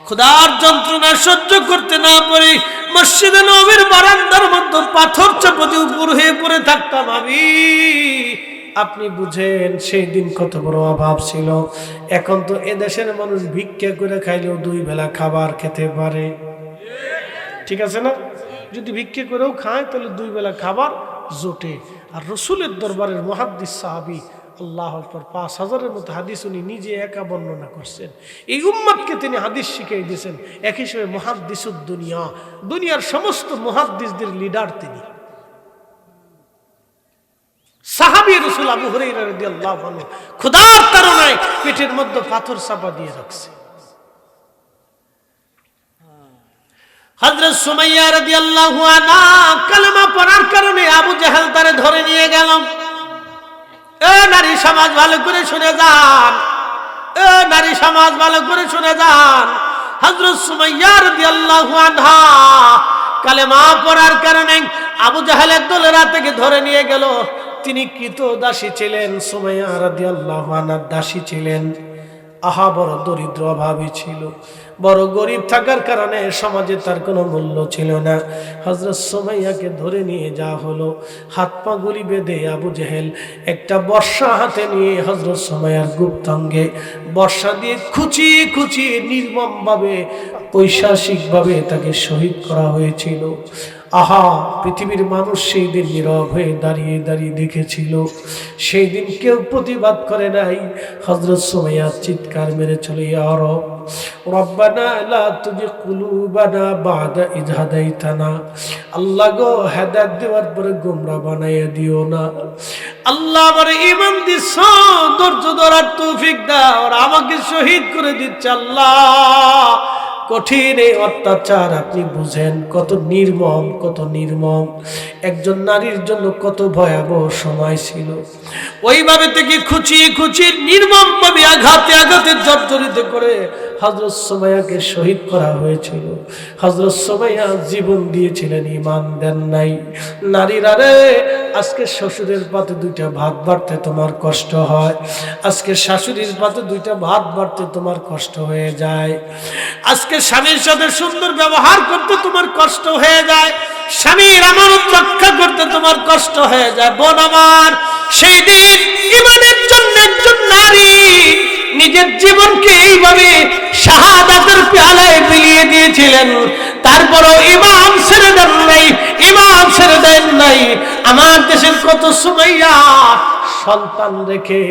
Speaker 1: ক্ষুধার যন্ত্রণা সহ্য করতে না পারি মসজিদে নববীর বারান্দার মধ্যে পাথর চাপা দিয়ে উপুর হয়ে পড়ে থাকতাম আমি। আপনি বুঝেন সেই দিন কত বড় অভাব ছিল। এখন তো এদেশের মানুষ ভিক্ষা করে খাইলেও দুই বেলা খাবার খেতে পারে, ঠিক আছে না? যদি ভিক্ষা করেও খায় তাহলে দুই বেলা খাবার জোটে। আর রসুলের দরবারের মুহাদ্দিস সাহাবী আল্লাহ আকবার। 5000-এর মতো হাদিস উনি নিজে একা বর্ণনা করছেন। এই উম্মতকে তিনি হাদিস শিখিয়ে দিয়েছেন। এক হিসেবে মুহাদ্দিসুদ দুনিয়া, দুনিয়ার সমস্ত মুহাদ্দিসদের লিডার তিনি। সাহাবী রাসূল আবু হুরায়রা রাদিয়াল্লাহু আনহু খোদার তাড়নায় পেটের মধ্যে পাথর চাপা দিয়ে রাখছে। হযরত সুমাইয়া রাদিয়াল্লাহু আনহা কালেমা পড়ার কারণে আবু জাহেল তারে ধরে নিয়ে গেল। এ নারী সমাজ ভালো করে শুনে যান, এ নারী সমাজ ভালো করে শুনে যান। হযরত সুমাইয়া রাদিয়াল্লাহু আনহা কালেমা পড়ার কারণে আবু জাহেলের দলেরা থেকে ধরে নিয়ে গেল। তিনি কৃতদাসী ছিলেন, সুমাইয়া রাদিয়াল্লাহু আনহার দাসী ছিলেন। আহা, বড় দরিদ্র অভাবী ছিল, বড় গরিব থাকার কারণে সমাজে তার কোনো মূল্য ছিল না। হযরত সুমাইয়াকে ধরে নিয়ে যাওয়া হলো। হাত পা গুলি বেঁধে আবু জেহেল একটা বর্শা হাতে নিয়ে হযরত সুমাইয়ার গুপ্তাঙ্গে বর্শা দিয়ে খুঁচি খুঁচি নির্মমভাবে পৈশাচিকভাবে তাকে শহীদ করা হয়েছিল। আহা, পৃথিবীর মানুষ সেই দিন নীরব হয়ে দাঁড়িয়ে দাঁড়িয়ে দেখেছিল। সেই দিন কেউ প্রতিবাদ করে নাই। হযরত সুমাইয়া চিৎকার মেরে চলে, ইয়া রব, রব্বানা লা তুযিগ কুলুবানা বা'দা ইয হাদাইতানা। আল্লাহ গো, হেদায়েত দেওয়ার পরে গোমরা বানাইয়া দিও না। আল্লাহ আমারে ঈমান দিছ, ধৈর্য ধরার তৌফিক দাও, আর আমাকে শহীদ করে দিচ্ছে। আল্লাহ, কঠিন এই অত্যাচার আপনি বুঝেন, কত নির্মম, কত নির্মম। একজন নারীর জন্য কত ভয়াবহ সময় ছিল। ওইভাবে থেকে খুঁচিয়ে খুঁচিয়ে নির্মম ভাবে আঘাতে আঘাতে জর্জরিত করে হযরত সুমাইয়াকে শহীদ করা হয়েছিল। হযরত সুমাইয়া জীবন দিয়েছিলেন, ঈমান দেন নাই। নারীরা রে, আজকে শ্বশুরের পাতে দুইটা ভাত বাড়তে তোমার কষ্ট হয়, আজকে শাশুড়ির পাতে দুইটা ভাত বাড়তে তোমার কষ্ট হয়ে যায়, আজকে স্বামীর সাথে সুন্দর ব্যবহার করতে তোমার কষ্ট হয়ে যায়, স্বামীর আমানত রক্ষা করতে তোমার কষ্ট হয়ে যায়। বোন আমার, সেই দিন ঈমানের জন্য একজন নারী নিজের জীবনকে এইভাবে শাহাদাতের পেয়ালায় বিলিয়ে দিয়েছিলেন। তারপরও ঈমান ছেড়ে দেন নাই, ঈমান ছেড়ে দেন নাই। আমার দেশের কত সুমাইয়া সন্তান রেখে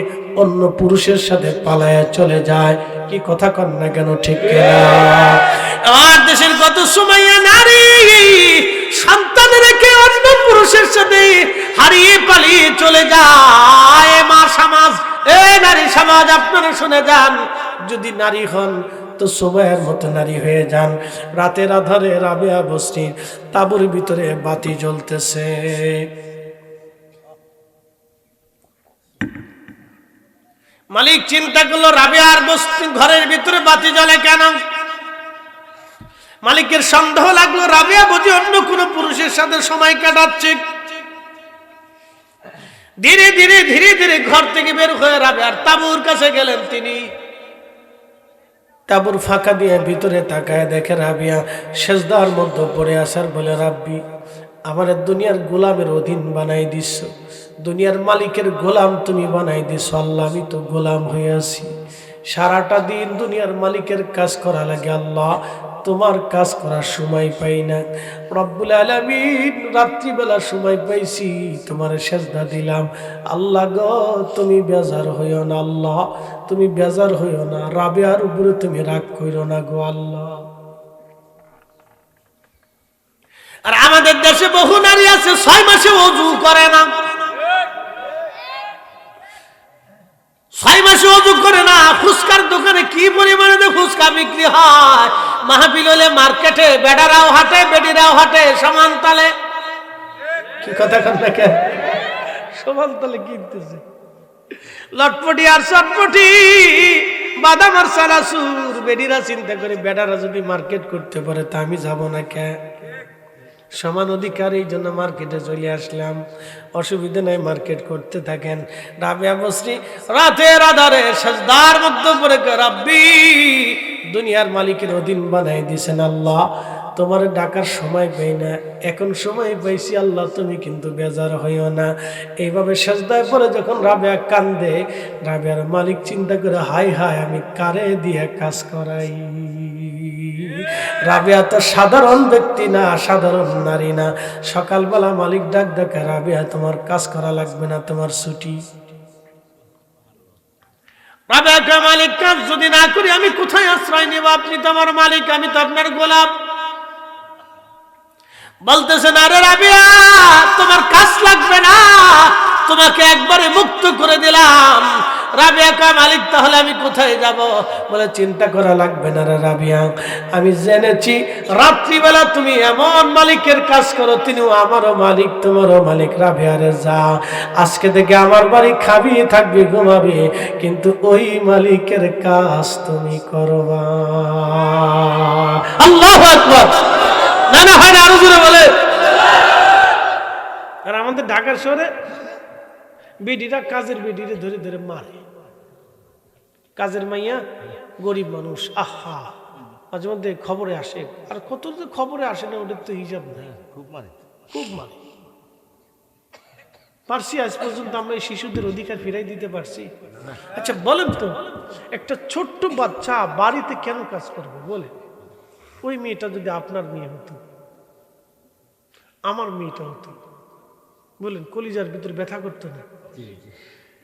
Speaker 1: অন্য পুরুষের সাথে পালায়া চলে যায়। কি কথা কন না কেন, ঠিক কিনা? আমার দেশের কত সুমাইয়া নারী সন্তান রেখে অন্য পুরুষের সাথে হারিয়ে পালিয়ে চলে যায়। মা সমাজ, এ নারী সমাজ, আপনারা শুনে যান, যদি নারী হন তো সুমাইয়ার মতো নারী হয়ে যান। রাতের আধারে রাবেয়া বস্তির তাঁবুর ভিতরে বাতি জ্বলতেছে। মালিক চিন্তা করলো, রাবেয়ার বস্তি ঘরের ভিতরে বাতি জ্বলে কেন? মালিকের সন্দেহ লাগলো, রাবেয়া বুঝি অন্য কোনো পুরুষের সাথে সময় কাটাচ্ছে। ধীরে ধীরে ধীরে ধীরে ঘর থেকে বের হয়ে রাবেয়ার তাঁবুর কাছে গেলেন। তিনি তাঁবুর ফাঁকা দিয়ে ভিতরে তাকায় দেখে রাবেয়া সেজদার মধ্যে পড়ে আসার বলে, রাব্বি, আমার দুনিয়ার গোলামের অধীন বানাই দিস, দুনিয়ার মালিকের গোলাম তুমি বানাই দিস। আল্লাহ, আমি তো গোলাম হয়ে আছি, সারাটা দিন দুনিয়ার মালিকের কাজ করা লাগে। আল্লাহ, তোমার কাজ করার সময় পাই না। রব্বুল আলামিন, রাত্রিবেলা সময় পাইছি, তোমার সেজদা দিলাম। আল্লাহ গো, তুমি বেজার হইও না। আল্লাহ, তুমি বেজার হইও না। রাবেয়ার উপরে তুমি রাগ কইরো না গো আল্লাহ। আর আমাদের দেশে বহু নারী আছে 6 মাসে ওযু করে না, 6 মাসে ওযু করে না। ফুচকার দোকানে কি পরিমাণে ফুচকা বিক্রি হয়, মাহফিল হলে মার্কেটে বেডারাও হাটে বেডিরাও হাটে সমান তালে। কি কথা কন না কেন? সমান তালে কিনতেছে লটপটি আর চটপটি, বাদাম আর চানাচুর। বেডিরা চিন্তা করে, বেডারা যদি মার্কেট করতে পারে তা আমি যাব না কেন? সমান অধিকার, এই জন্য মার্কেটে চলে আসলাম। অসুবিধা নাই, মার্কেট করতে থাকেন। রাবেয়া বস্তি রাতের আধারে সেজদার মধ্যে পড়ে, রাব্বি, দুনিয়ার মালিকের অধীন বানাই দিয়েছেন। আল্লাহ, তোমার ডাকার সময় পাই না, এখন সময় পাইছি। আল্লাহ, তুমি কিন্তু বেজার হইও না। এইভাবে সেজদায় পড়ে যখন রাবেয়া কান্দে, রাবেয়ার মালিক চিন্তা করে, হাই হাই, আমি কারে দিয়ে কাজ করাই। রাবেয়া তো সাধারণ ব্যক্তি না, সাধারণ নারী না। সকালবেলা মালিক ডাক ডাকে, রাবেয়া, তোমার কাজ করা লাগবে না, তোমার ছুটি। রাবেয়া কয় মালিক কাজ যদি না করি আমি কোথায় আশ্রয় নেব? আপনি তো আমার মালিক, আমি তো আপনার গোলাম। বলতেছেন আরে রাবেয়া তোমার কাজ লাগবে না, তোমাকে একবারে মুক্ত করে দিলাম। রাবেয়া কয় মালিক তাহলে আমি কোথায় যাব? বলে চিন্তা করা লাগবে না রে রাবেয়া, আমি জেনেছি রাত্রিবেলা তুমি এমন মালিকের কাজ করো, তিনিও আমারও মালিক তোমারও মালিক। রাবেয়া রে যা, আজকে থেকে আমার বাড়ি খাবি থাকবি ঘুমাবি, কিন্তু ওই মালিকের কাজ তুমি করবা। আল্লাহু আকবার। না না হয় না, আরো জোরে বলে। আর আমাদের ঢাকার শহরে বেডিরা কাজের বেডিরে ধরে ধরে মারে। কাজের মাইয়া গরিব মানুষ, আহা মাঝে মধ্যে খবরে আসে, আর কত যে খবরে আসে না ওদের তো হিসাব নেই, খুব মারে খুব মারে। পারছি আজ পর্যন্ত আমরা এই শিশুদের অধিকার ফিরাই দিতে পারছি? আচ্ছা বলেন তো, একটা ছোট্ট বাচ্চা বাড়িতে কেন কাজ করবে বলে? ওই মেয়েটা যদি আপনার মেয়ে হতো, আমার মেয়েটা হতো, বলেন কলিজার ভিতরে ব্যথা করতো না?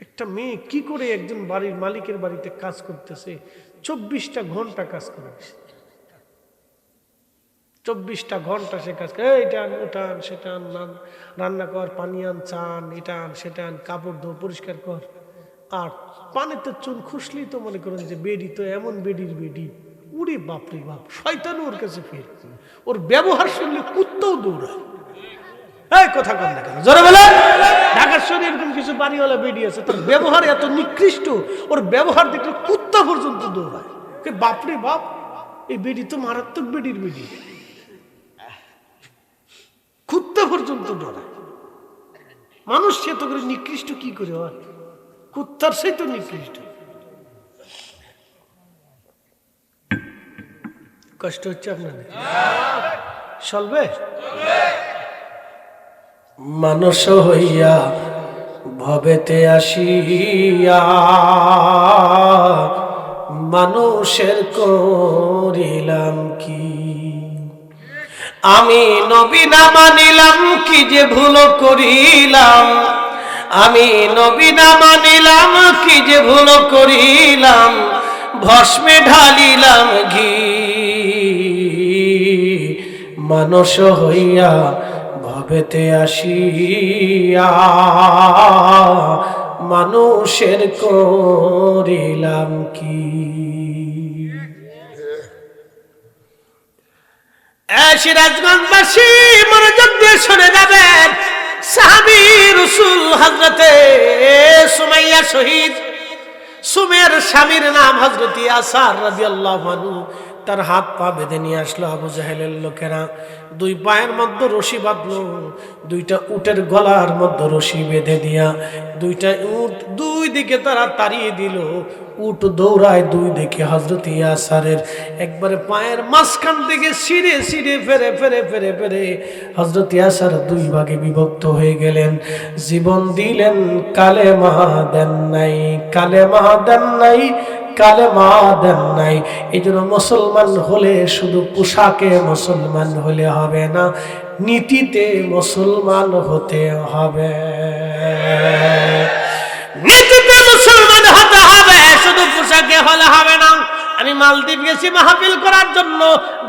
Speaker 1: একটা মেয়ে কি করে একজন বাড়ির মালিকের বাড়িতে কাজ করতেছে, 24টা ঘন্টা কাজ করে, 24টা ঘন্টা সে কাজ করে। এটা আন ওটা আন সেটা আন, রান্না কর, পানি আন, চান, এটা আন সেটা আন, কাপড় ধো, পরিষ্কার কর। আর পানিতে চুন খুশলেই তো মনে করেন যে বেডি তো এমন বেডির বেডি, উড়ে বাপরে বাপ, শয়তানও ওর কাছে ফির। ওর ব্যবহার শুনলে কুত্তাও দৌড়ায়। এই কথা কম না কেন জোরে বলে? ঢাকার শহরে এরকম কিছু বাড়িওয়ালা বেডি আছে, তার ব্যবহার এত নিকৃষ্ট, ওর ব্যবহার দেখলে কুত্তা পর্যন্ত দৌড়ায়। বাপরে বাপ, এই বেডি তো মারাত্মক বেডির বেডি, কুত্তা পর্যন্ত ডরায়। মানুষ সে তো করে নিকৃষ্ট কি করে হয়? কুত্তার সেই তো নিকৃষ্ট। কষ্ট হচ্ছে আপনাদের? চলবে? মানুষ হইয়া ভবেতে আসিয়া মানুষের করিলাম কি? আমি নবী না মানিলাম কি যে ভুল করিলাম, আমি নবী না মানিলাম কি যে ভুল করিলাম, ভস্মে ঢালিলাম ঘি। মানুষ হইয়া ভবেতে আসিয়া মানুষের করিলাম কি? সিরাজগঞ্জবাসী মনোযোগ দিয়ে শুনে যাবেন, সাহাবী রাসূল হযরতে সুমাইয়া শহীদ। সুমের স্বামীর নাম হযরত ইয়াসার রাদিয়াল্লাহু আনহু। তার হাত পা বেঁধে নিয়ে আসলো আবু জাহেলের লোকেরা, দুই পায়ের মধ্যে রশি বাঁধলো, দুইটা উটের গলার মধ্যে রশি বেঁধে দিয়া দুইটা উট দুই দিকে তারা তাড়িয়ে দিল। উট দৌড়ায় দুই দিকে হযরত ইয়াসারের একবারে পায়ের মাঝখান থেকে ছিঁড়ে ছিঁড়ে ফেরে ফেরে ফেরে ফেরে হযরত ইয়াসার দুই ভাগে বিভক্ত হয়ে গেলেন। জীবন দিলেন, কালেমা দেন নাই, কালেমা দেন নাই, কালেমা দেন নাই। এই জন্য মুসলমান হলে শুধু পোশাকে মুসলমান হলে হবে না, নীতিতে মুসলমান হতে হবে। নীতিতে মুসলমান হতে হবে, শুধু পোশাকে হলে হবে না। আমি মালদ্বীপ গেছি মাহফিল করার জন্য,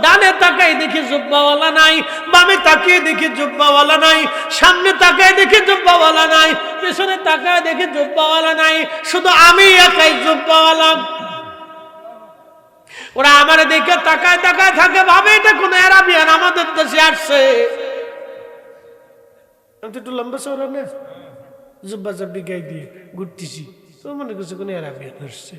Speaker 1: ডানে তাকাই দেখি জুব্বাওয়ালা নাই, বামে তাকিয়ে দেখি জুব্বাওয়ালা নাই, সামনে তাকায় দেখি জুব্বাওয়ালা নাই, পেছনে তাকায় দেখি জুব্বাওয়ালা নাই, শুধু আমি একাই জুব্বাওয়ালা। ওরা আমার দেখে তাকায় তাকায় থাকে, ভাবে এটা কোন আরাবিয়ান আমাদের দেশে আসছে। আমি তো একটু লম্বা চওড়া না, জুব্বা জাব্বি গায়ে দিয়ে ঘুরতেছি, তো মনে করছে কোন আরাবিয়ান আসছে।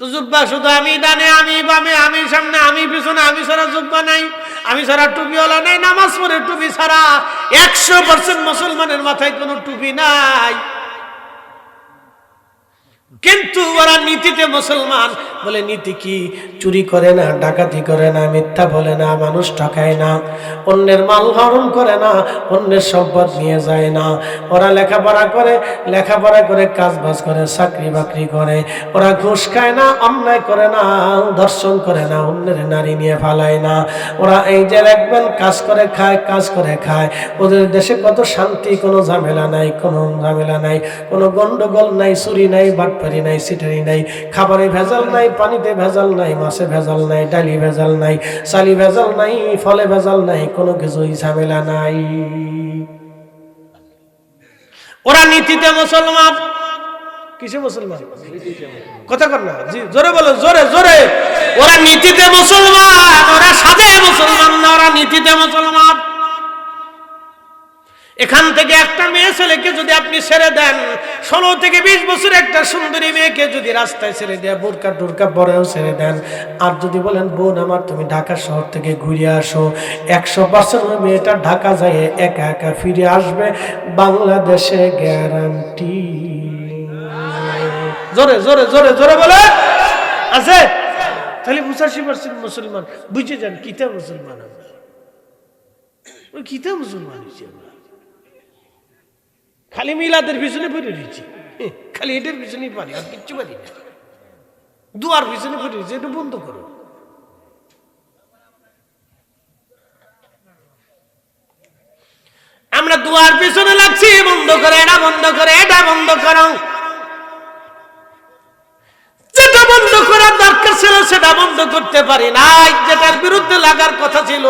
Speaker 1: তো জুব্বা শুধু আমি ডানে, আমি বামে, আমি সামনে, আমি পিছনে, আমি ছাড়া জুব্বা নাই, আমি ছাড়া টুপিওয়ালা নাই, নামাজ পড়ে টুপি ছাড়া। 100% মুসলমানের মাথায় কোনো টুপি নাই, কিন্তু ওরা নীতিতে মুসলমান। বলে নীতি কি? চুরি করে না, ডাকাতি করে না, মিথ্যা বলে না, মানুষ ঠকায় না, অন্যের মাল হরণ করে না, অন্যের সম্পদ নিয়ে যায় না। ওরা লেখাপড়া করে, লেখাপড়া করে কাজ বাজ করে, চাকরি বাকরি করে। ওরা ঘুষ খায় না, অন্যায় করে না, ধর্ষণ করে না, অন্যের নারী নিয়ে ফালায় না। ওরা এই যে রাখবেন কাজ করে খায়, কাজ করে খায়। ওদের দেশে কত শান্তি, কোনো ঝামেলা নাই, কোনো ঝামেলা নাই, কোনো গন্ডগোল নাই, চুরি নাই, বাটপারি চিটারি নাই সিটারি নাই, খাবারে ভেজাল নাই, পানিতে ভেজাল নাই, মাছে ভেজাল নাই, ডালি ভেজাল নাই, চালি ভেজাল নাই, ফলে ভেজাল নাই, কোনো কিছুই ঝামেলা নাই। ওরা নীতিতে মুসলমান। কিসে মুসলমান? কথা কর না, জি জোরে বলো, জোরে জোরে। ওরা নীতিতে মুসলমান, ওরা সাদে মুসলমান না, ওরা নীতিতে মুসলমান। এখান থেকে একটা মেয়ে ছেলেকে যদি আপনি ছেড়ে দেন, 16 থেকে 20 বছর একটা সুন্দরী মেয়েকে যদি রাস্তায় ছেড়ে দেয়, বোরকা টোরকা পরেও ছেড়ে দেন, আর যদি বলেন বোন আমার তুমি ঢাকা শহর থেকে ঘুরে আসো, 100% মেয়েটা ঢাকা যায় একা একা ফিরে আসবে, বাংলাদেশে গ্যারান্টি। জোরে জোরে জোরে জোরে বলে আছে। তাহলে 85% মুসলমান বুঝে যান কিতা মুসলমান, আমরা কিতা মুসলমান হয়েছি আমরা। খালি মিলাদের পিছনে পড়ে রয়েছি, খালি এটার পিছনেই পারি, আর কিচ্ছু পারি না। দুয়ার পিছনে পড়ে রয়েছি, এটা বন্ধ করো। আমরা দুয়ার পিছনে লাগছি, বন্ধ করে, এটা বন্ধ করে, এটা বন্ধ করো। যেটা বন্ধ করার দরকার ছিল সেটা বন্ধ করতে পারি নাই, যেটার বিরুদ্ধে লাগার কথা ছিল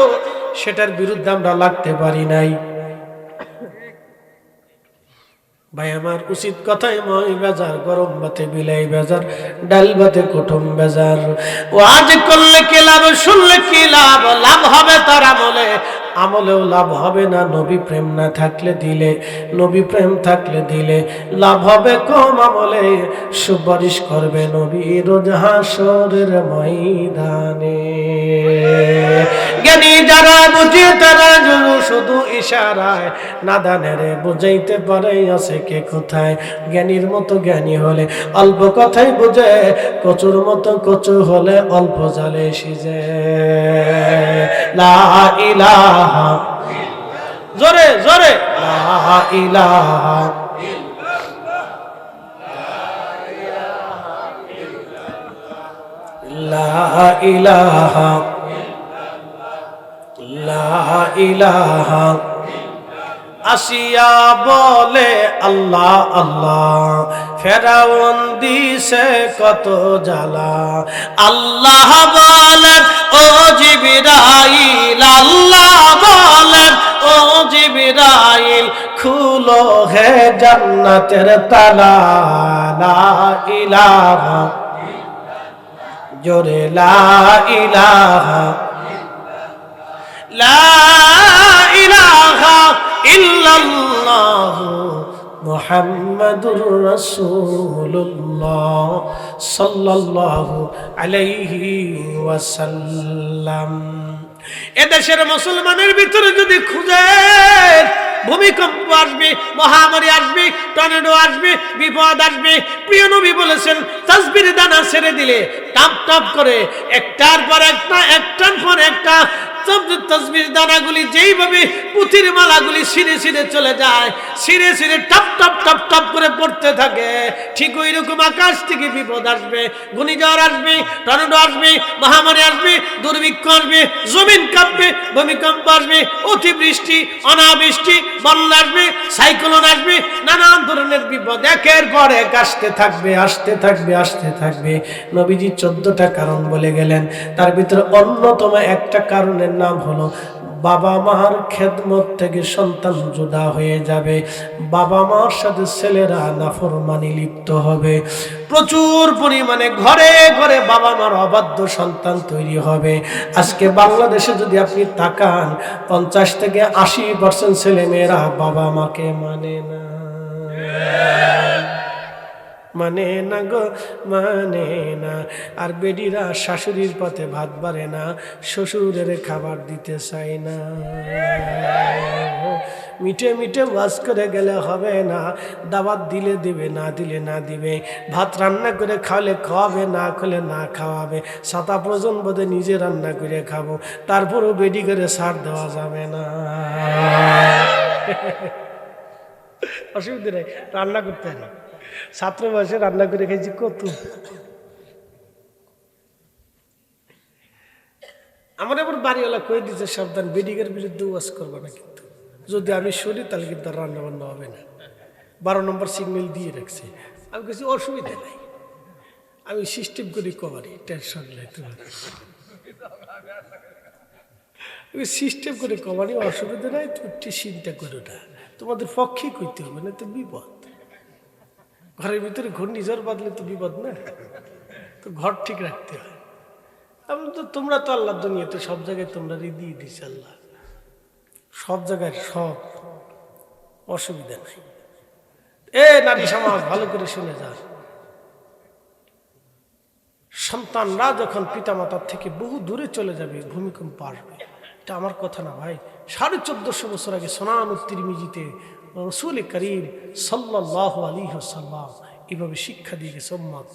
Speaker 1: সেটার বিরুদ্ধে আমরা লাগতে পারি নাই। ভাই আমার উচিত কথাই মই বেজার, গরম ভাতে বিলাই বেজার, ডাল ভাতে কুটুম বেজার। ওয়াজ করলে কি লাভ, শুনলে কি লাভ, লাভ হবে তার আমলে, আমলেও লাভ হবে না নবী প্রেম না থাকলে দিলে, নবী প্রেম থাকলে দিলে লাভ হবে কম, আমলে সুপারিশ করবে নবী রোজ হাসরের ময়দানে। জ্ঞানী যারা বুঝে তারা শুধু ইশারায়, নাদানের বুঝাইতে পারে আছে কে কোথায়। জ্ঞানীর মতো জ্ঞানী হলে অল্প কথাই বুঝে, কচুর মতো কচু হলে অল্প জালে সিজে। লা ইলাহা, জোরে জোরে, লা ইলাহা, লা ইলাহা, লা ইলাহা। আসিয়া বলে আল্লাহ আল্লাহ, ফেরাউন দিছে কত জ্বালা। আল্লাহ বলেন ও জিবরাইল, আল্লাহ বলেন ও জিবরাইল, খুলো হে জান্নাতের তালা। লা ইলাহা, জোরে লা ইলাহা, লা ইলাহা ইল্লাল্লাহু মুহাম্মাদুর রাসূলুল্লাহ সাল্লাল্লাহু আলাইহি ওয়াসাল্লাম। এদেশের মুসলমানের ভিতরে যদি খুঁজেন, ভূমিকম্প আসবে, মহামারী আসবে, টর্নেডো আসবে, বিপদ আসবে, প্রিয় নবী বলেছেন তাসবির দানা ছেড়ে দিলে টপ টপ করে একটার পর একটা, একটার পর একটা তাসবির দানাগুলি যেইভাবে পুঁতির মালাগুলি ছিঁড়ে ছিঁড়ে চলে যায়, ছিঁড়ে ছিঁড়ে টপ টপ টপ টপ করে পড়তে থাকে, ঠিক ওই রকম আকাশ থেকে বিপদ আসবে, ঘূর্ণিঝড় আসবে, টর্নেডো আসবে, মহামারী আসবে, দুর্ভিক্ষ আসবে, জমিন কাঁপবে, ভূমিকম্প আসবে, অতিবৃষ্টি, অনাবৃষ্টি, বন্যা আসবে, সাইক্লোন আসবে, নানান ধরনের বিপদ একের পর এক আসতে থাকবে, আসতে থাকবে, আসতে থাকবে। নবীজি 14টা কারণ বলে গেলেন, তার ভিতরে অন্যতম একটা কারণের নাম হলো বাবা মার খেদমত থেকে সন্তান জুদা হয়ে যাবে, বাবা মার সাথে ছেলেরা নাফরমানি লিপ্ত হবে, প্রচুর পরিমাণে ঘরে ঘরে বাবা মার অবাধ্য সন্তান তৈরি হবে। আজকে বাংলাদেশে যদি আপনি তাকান, 50 থেকে 80% ছেলে মেয়েরা বাবা মাকে মানে না, মানে না গো, মানে না। আর বেডিরা শাশুড়ির পথে ভাত বাড়ে না, শ্বশুরের খাবার দিতে চায় না। মিঠে মিঠে ওয়াজ করে গেলে হবে না, দাওয়াত দিলে দিবে, না দিলে না দিবে, ভাত রান্না করে খাওয়ালে খাওয়াবে, না খেলে না খাওয়াবে, সাতা প্রয়োজন বোধে নিজে রান্না করে খাবো, তারপরও বেডি করে ছাড় দেওয়া যাবে না। অসুবিধা নেই, রান্না করতে হয় না, ছাত্র বয়সে রান্না করে খেয়েছি কত। আমার এবার বাড়িওয়ালা কয়ে দিচ্ছে সাবধান, বেডিগের বিরুদ্ধে ওয়াজ করবে না, কিন্তু যদি আমি শুনি তাহলে কিন্তু রান্না বান্না হবে না। 12 নম্বর সিগন্যাল দিয়ে রাখছে। আমি কিছু অসুবিধা নাই, আমি সিস্টেম করি কবারি, টেনশন নাই তোমার। আমি সিস্টেম করে কবারি, অসুবিধা নাই, তুমি চিন্তা করো না। তোমাদের পক্ষে করতে হবে না তো বিপদ। ঘরের ভিতরে ঘূর্ণিঝড় বাঁধলে তো বিপদ না, তো ঘর ঠিক রাখতে হয়। আমি তো তোমরা তো আল্লাহ দুনিয়াতে সব জায়গায় তোমরা দিয়ে দিচ্ছে আল্লাহ, সব জায়গায় সব, অসুবিধা নাই। এ নারী সমাজ ভালো করে শুনে যা, সন্তানরা যখন পিতামাতার থেকে বহু দূরে চলে যাবে, ভূমিকম্প আসবে, এটা আমার কথা না ভাই। 1450 বছর আগে সোনানুত তিরমিজিতে রাসূল করিম সাল্লাল্লাহু আলাইহি ওয়াসাল্লাম এভাবে শিক্ষা দিয়ে গেছে, উম্মত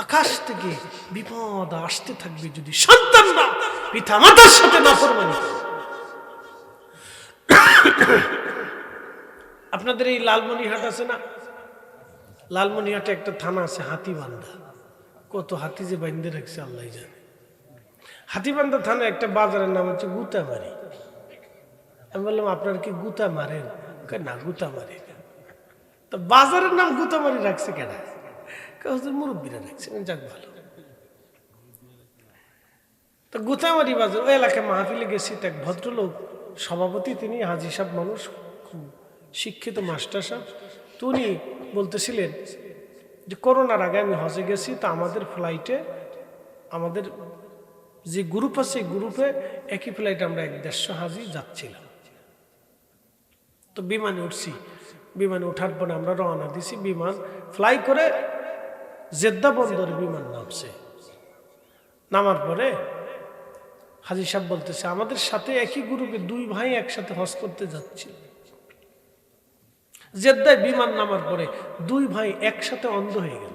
Speaker 1: আকাশ থেকে বিপদ আসতে থাকবে যদি সন্তানরা পিতামাতার সাথে নাফরমানি করে। আপনাদের এই লালমনিরহাট আছে না, লালমনিরহাটে একটা থানা আছে হাতিবান্ধা। কত হাতি যে বাইন্ধে রাখছে আল্লাহ জানে। হাতিবান্ধা থানা একটা বাজারের নাম হচ্ছে গুতামারি। আমি বললাম আপনার কি গুতা মারেন? না, গুতা মারি না। তো বাজারের নাম গুতামারি রাখছে কেন? মুরব্বীরা রাখছে, যাক ভালো। তো গুতামারি বাজার, ওই এলাকায় মাহফিলে গেছি, এক ভদ্রলোক সভাপতি, তিনি হাজি সাহেব মানুষ, খুব শিক্ষিত মাস্টার সাহেব। তো উনি বলতেছিলেন যে করোনার আগে আমি হজে গেছি, তো আমাদের ফ্লাইটে আমাদের যে গ্রুপ আছে এই গ্রুপে একই ফ্লাইটে আমরা 150 হাজি যাচ্ছিলাম। তো বিমানে উঠছি, বিমানে ওঠার পরে আমরা রওনা দিছি। বিমান ফ্লাই করে জেদ্দা বন্দরে বিমান নামছে। নামার পরে হাজি সাহেব বলতেছে আমাদের সাথে একই গ্রুপে 2 ভাই একসাথে হজ করতে যাচ্ছি। জেদ্দায় বিমান নামার পরে 2 ভাই একসাথে অন্ধ হয়ে গেল।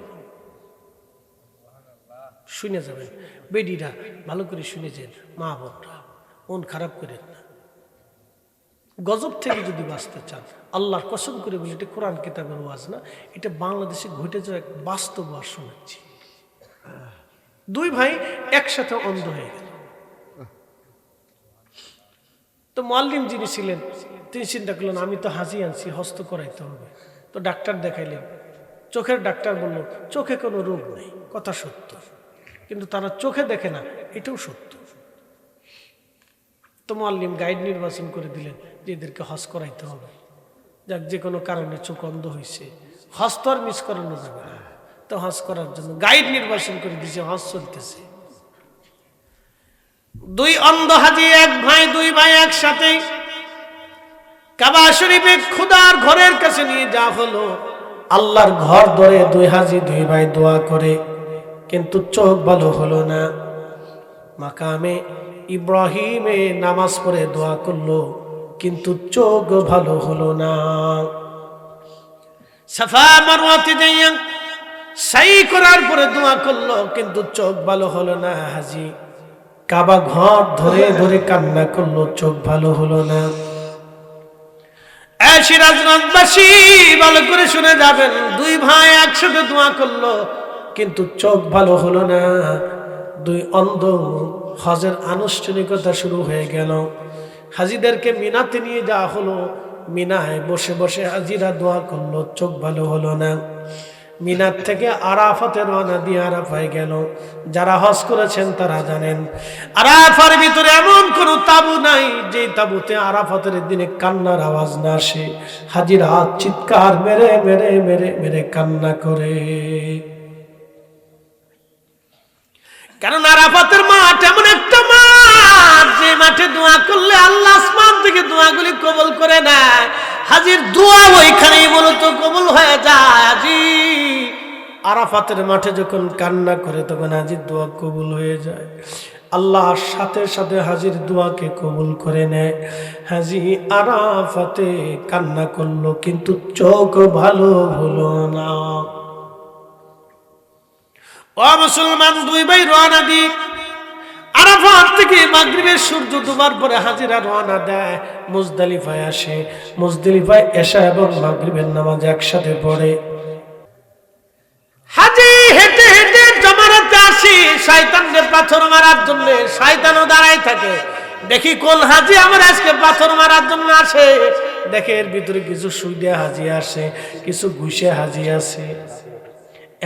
Speaker 1: শুনে যাবেন বেডিরা, ভালো করে শুনে যান, মা বোনরা, মন খারাপ করেন না। গজব থেকে যদি বাঁচতে চান, আল্লাহর কসম করে বলি, এটা কোরআন কিতাবের ওয়াজ না, এটা বাংলাদেশে ঘটে যাওয়া এক বাস্তব ওয়াজ শোনাচ্ছি। 2 ভাই একসাথে অন্ধ হয়ে গেল। তো মুআল্লিম যিনি ছিলেন তিনি চিন্তা করলেন আমি তো হাজি আনছি, হস্ত করাইতে হবে। তো ডাক্তার দেখাইলেন, চোখের ডাক্তার বলল চোখে কোনো রোগ নেই, কথা সত্য, কিন্তু তারা চোখে দেখে না, এটাও সত্য। তো মুআল্লিম গাইড নির্বাচন করে দিলেন যে এদেরকে হজ করাইতে হবে। যাক, যে কোনো কারণে চোখ অন্ধ হয়েছে, হজ তো আর মিস করানো যাবে না, তো হজ করার জন্য গাইড নির্বাচন করে দিয়েছে, হজ চলতেছে। 2 অন্ধ হাজি, 1 ভাই, 2 ভাই একসাথে কাবা শরীফে খোদার ঘরের কাছে নিয়ে যাওয়া হলো। আল্লাহর ঘর ধরে 2 হাজি 2 ভাই দোয়া করে, কিন্তু চোখ ভালো হলো না। মাকামে ইব্রাহিমে নামাজ পড়ে দোয়া করলো, কিন্তু চোখ ভালো হলো না। সাফা মারওয়াতে যাইয়া সাই করার পরে দোয়া করলো, কিন্তু চোখ ভালো হলো না। হাজি কাবা ঘর ধরে ধরে কান্না করলো, চোখ ভালো হলো না। সিরাজগঞ্জবাসী ভালো করে শুনে যাবেন, 2 ভাই একসাথে দোয়া করলো, কিন্তু চোখ ভালো হলো না। 2 অন্ধ, হজের আনুষ্ঠানিকতা শুরু হয়ে গেল। হাজিদেরকে মিনাতে নিয়ে যাওয়া হলো। মিনায় বসে বসে হাজিরা দোয়া করলো, চোখ ভালো হলো না। মিনার থেকে আরাফাতে রওনা দিয়ে আরাফায় গেল। যারা হজ করেছেন তারা জানেন, আরাফার ভিতরে এমন কোন তাবু নাই যে তাবুতে আরাফাতের দিনে কান্নার আওয়াজ না আসে। হাজিরা চিৎকার মেরে মেরে মেরে মেরে কান্না করে। কারণ আরাফাতের মাঠ এমন একটা মাঠ, যে মাঠে দোয়া করলে আল্লাহ আসমান থেকে দোয়াগুলি কবুল করে নেয়। হাজির দোয়া ওইখানেই মূলত কবুল হয়ে যায়। হাজি আরাফাতের মাঠে যখন কান্না করে তখন হাজির দোয়া কবুল হয়ে যায়। আল্লাহর সাথে সাথে হাজির দোয়াকে কবুল করে নেয়। হাজি আরাফাতে কান্না করলো, কিন্তু চোখ ভালো হলো না। ও মুসলমান, 2 ভাই রওনা দি আরাফাত থেকে মাগরিবের সূর্য ডোবার পরে হাজিরা রওনা দেয়, মুজদালিফায় আসে। মুজদালিফায় এশা এবং মাগরিবের নামাজ একসাথে পড়ে। হাজি হেঁটে হেঁটে জমারাতে আসি শয়তানকে পাথর মারার জন্য। শয়তানও দাঁড়াই থাকে, দেখি কোন হাজি আমার আজকে পাথর মারার জন্য আসে। দেখে এর ভিতরে কিছু সুইডে হাজি আসে, কিছু ঘুষে হাজি আছে।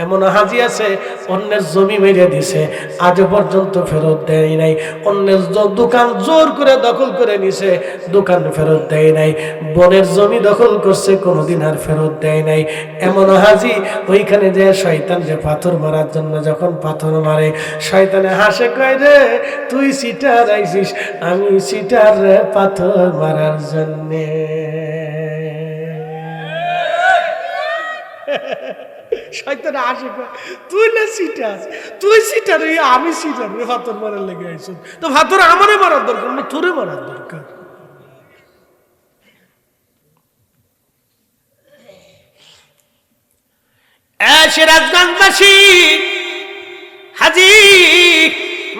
Speaker 1: এমন হাজি আছে অন্যের জমি মেরে দিছে, আজ পর্যন্ত ফেরত দেয় নাই। অন্যের দোকান জোর করে দখল করে নিছে, দোকান ফেরত দেয় নাই। বনের জমি দখল করছে, কোনোদিন আর ফেরত দেয় নাই। এমন হাজি ওইখানে যে শয়তান যে পাথর মারার জন্য যখন পাথর মারে, শয়তানে হাসে, কয় রে তুই সিটার আইছিস, আমি সিটার রে পাথর মারার জন্যে। শয়তানে আসে, তুই না সিটার, তুই সিটার, আমি সিটার, পাথর মারার লেগে আইছ। তো পাথর আমারে মারার দরকার না, তোরে মারার দরকার। সিরাজগঞ্জবাসী হাজি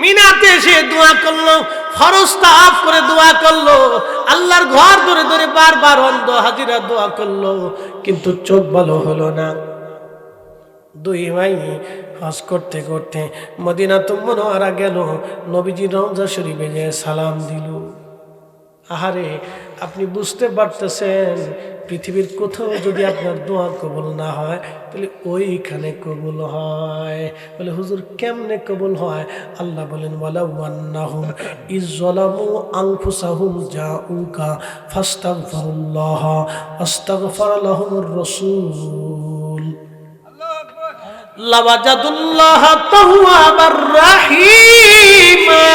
Speaker 1: মিনাতে এসে দোয়া করলো, ফরজ তাওয়াফ করে দোয়া করলো, আল্লাহর ঘর ধরে ধরে বারবার অন্ধ হাজিরা দোয়া করলো, কিন্তু চোখ ভালো হলো না। দুই ভাই হজ করতে করতে মদিনাতুল মুনাওয়ারা গেল, নবীজি রওজা শরীফে গিয়ে সালাম দিল। আহারে, আপনি বুঝতে পারতেছেন পৃথিবীর কোথাও যদি আপনার দোয়া কবুল না হয় তাহলে ওইখানে কবুল হয়। বলে হুজুর কেমনে কবুল হয়? আল্লাহ বলেন ওয়ালাউ আন্নাহুম ইযলামু আনফুসাহুম জাউকা ফাস্তাগফিরুল্লাহ আস্তাগফার লাহুমুর রাসূল লাওয়াজাদুল্লাহ তাওয়াবার রাহিমা।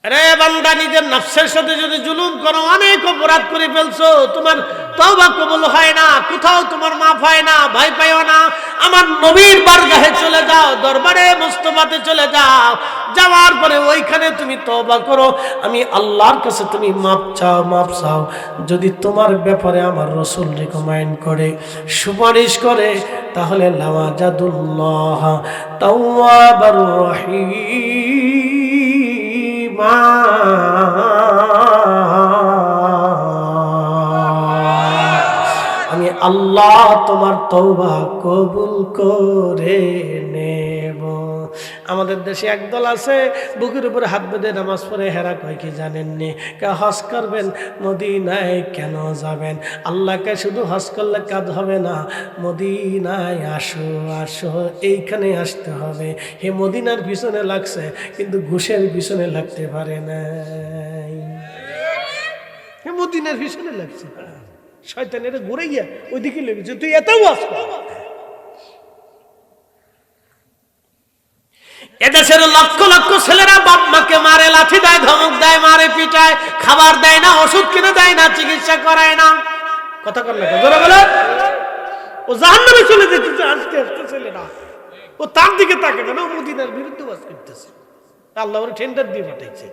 Speaker 1: রে বান্দা, নিজের নফসের সাথে যদি জুলুম করো, অনেক অপরাধ করে ফেলছো, তোমার তওবা কবুল হয় না, কোথাও তোমার মাফ হয় না, ভয় পাইও না। আমার নবীর বারগাহে চলে যাও, দরবারে মুস্তাফাতে চলে যাও, যাওয়ার পরে ওইখানে তুমি তওবা করো, আমি আল্লাহর কাছে তুমি মাপ চাও, মাপ চাও। যদি তোমার ব্যাপারে আমার রাসূল রিকমেন্ড করে, সুপারিশ করে, তাহলে লাওয়াজাদুল্লাহ তাওয়াবার রহিম। আমি আল্লাহ তোমার তওবা কবুল করে নেব। আমাদের দেশে একদল আছে, বুকের উপরে হাত বেঁধে নামাজ পড়ে, হেরা কয় কি জানেননি? হজ করবেন, মদিনায় কেন যাবেন? আল্লাহকে শুধু হজ করলে কাজ হবে না, মদিনায় আসো আসো, এইখানে আসতে হবে। হে মদিনার পিছনে লাগছে, কিন্তু ঘুষের পিছনে লাগতে পারে নাই। হে মদিনার পিছনে লাগছে, শয়তানের ঘুরে গিয়া ওইদিকে লেগেছে, তুই এত ওয়াজ কর। এদেশের লক্ষ লক্ষ ছেলেরা বাপ মাকে মারে, লাঠি দেয়, ধমক দেয়, মারে, পিটায়, খাবার দেয় না, ওষুধ কিনে দেয় না, চিকিৎসা করায় না। কথা কর না, জোরে বলো। ও জাহান্নামে চলে যেতেছে আস্তে আস্তে ছেলেরা, ও তার দিকে তাকাবে না, ও মদিনার বিরুদ্ধে ওয়াজ করতেছে। আল্লাহ ওর টেন্ডার দিয়ে পাঠাইছে।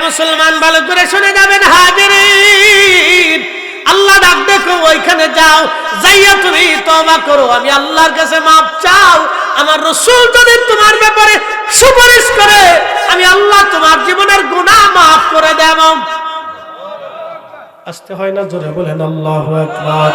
Speaker 1: মুসলমান ভালো করে শুনে যাবেন হাজিরিন, আল্লাহ ডাক দেখো, ওইখানে যাও, যাইয়া তুমি তওবা করো, আমি আল্লাহর কাছে মাপ চাও। আমার রাসূল যদি তোমার ব্যাপারে সুপারিশ করে, আমি আল্লাহ তোমার জীবনের গুনাহ মাফ করে দেব। আসতে হয় না, জোরে বলেন আল্লাহু আকবার।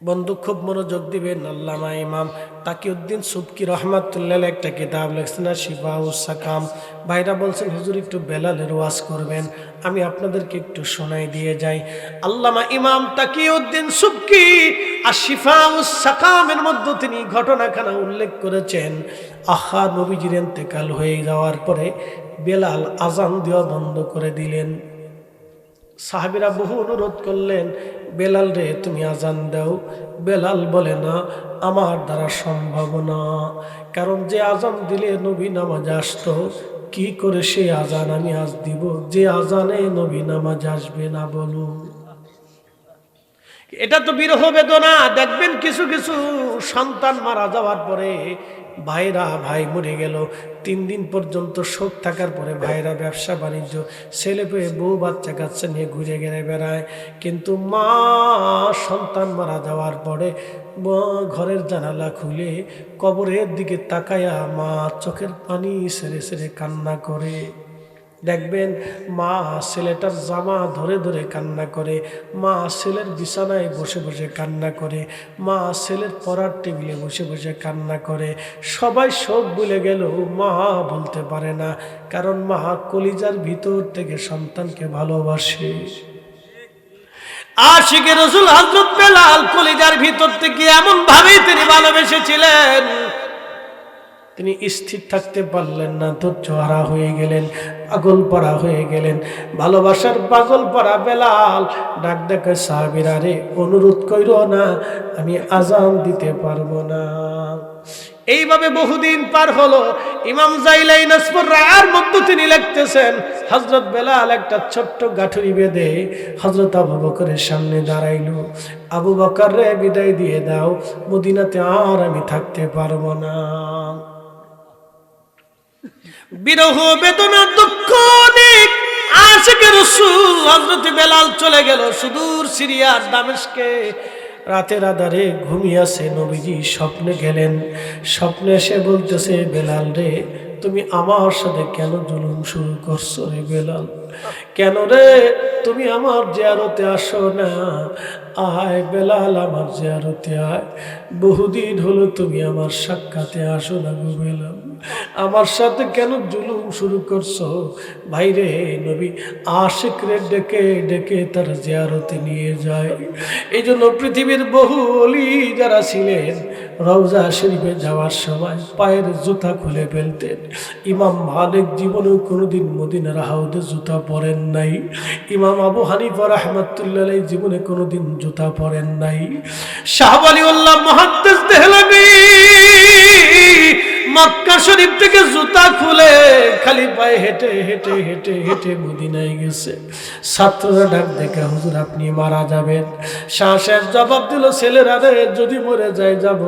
Speaker 1: বন্ধু খুব মনোযোগ দিবেন। আল্লামা ইমাম তাকিউদ্দিন সুবকি রহমাতুল্লাহ একটা কিতাব লিখছেন শিফাউস সাকাম। ভাইরা বলছেন হুজুর একটু বেলালের ওয়াজ করবেন, আমি আপনাদেরকে একটু শোনাই দিয়ে যাই। আল্লামা ইমাম তাকিউদ্দিন সুবকি আর শিফাউস সাকামের মধ্যে তিনি ঘটনাখানা উল্লেখ করেছেন। আহা, নবীজির ইন্তেকাল হয়ে যাওয়ার পরে বেলাল আজান দেওয়া বন্ধ করে দিলেন। সাহাবীরা বহু অনুরোধ করলেন, বেলাল রে তুমি আজান দাও। বেলাল বলে না, আমার দ্বারা সম্ভব না, কারণ যে আজান দিলে নবী নামাজ আসতো, কি করে সে আজান আমি আজ দিব যে আজানে নবী নামাজ আসবে না? বলুন, এটা তো বিরহ বেদনা। দেখবেন কিছু কিছু সন্তান মারা যাওয়ার পরে ভাইরা, ভাই মরে গেল, 3 দিন পর্যন্ত শোক থাকার পরে ভাইরা ব্যবসা বাণিজ্য, ছেলে পেয়ে বউ বাচ্চা কাচ্চা নিয়ে ঘুরে গেড়ে বেড়ায়। কিন্তু মা সন্তান মারা যাওয়ার পরে ঘরের জানালা খুলে কবরের দিকে তাকায়া মা চোখের পানি ছেড়ে ছেড়ে কান্না করে। দেখবেন মা ছেলেটার জামা ধরে ধরে কান্না করে, মা ছেলের বিছানায় বসে বসে কান্না করে, মা ছেলের পড়ার টেবিলে বসে বসে কান্না করে। সবাই সব ভুলে গেল, মা বলতে পারে না, কারণ মা কলিজার ভিতর থেকে সন্তানকে ভালোবাসে। আশিকে রাসূল হযরত বেলাল কলিজার ভিতর থেকে এমন ভাবে তিনি ভালোবেসেছিলেন, তিনি স্থির থাকতে পারলেন না, ধৈর্য হারা হয়ে গেলেন, পাগল পাড়া হয়ে গেলেন। ভালোবাসার পাগল পাড়া বেলাল ডাক ডাকে, সাহাবীরা রে, অনুরোধ কইরো না, আমি আজান দিতে পারবো না। এইভাবে বহুদিন পার হলো। ইমাম জাইলাই নাসপুর রায়ের মধ্যে তিনি লিখতেছেন, হযরত বেলাল একটা ছোট্ট গাঠুরি বেঁধে হযরত আবু বকরের সামনে দাঁড়াইলো। আবু বকর রে, বিদায় দিয়ে দাও, মদিনাতে আর আমি থাকতে পারবো না। বিরহ বেদনা দুঃখ অনেক আশিকে রাসূল হযরত বেলাল চলে গেল সুদূর সিরিয়ার দামেস্কে। রাতের আধারে ঘুমিয়ে আছে নবীজি স্বপ্নে গেলেন। স্বপ্নে এসে বলতেছে, বেলাল রে, তুমি আমার সাথে কেন জুলুম শুরু করছো রে বেলাল? কেন রে তুমি আমার জিয়ারতে আসো না? আয় বেলাল, আমার জিয়ারতে আয়। বহুদিন হলো তুমি আমার সাক্ষাতে আসো না গো বেলাল, আমার সাথে কেন জুলুম শুরু করছো? ভাইরে, নবী আশিক রে ডেকে ডেকে তার জিয়ারতে নিয়ে যায়। এই জন্য পৃথিবীর বহু ওলি যারা ছিলেন, রওজা শরীফে যাওয়ার সময় পায়ের জুতা খুলে ফেলতেন। ইমাম মালিক জীবনেও কোনোদিন মদিনার হাউদে জুতা পরেন নাই। ইমাম আবু হানিফা রাহমাতুল্লাহ আলাইহি জীবনে কোনোদিন জুতা পরেন নাই। শাহ ওয়ালিউল্লাহ মুহাদ্দিস দেহলভী মক্কা শরীফ থেকে জুতা খুলে খালি পায়ে হেঁটে হেঁটে হেঁটে হেঁটে মদিনায় গেছে। ছাত্ররা ডাক দেখে, হুজুর আপনি মারা যাবেন। শাহ সাহেব জবাব দিল, ছেলেরা রে, যদি মরে যাই যাব,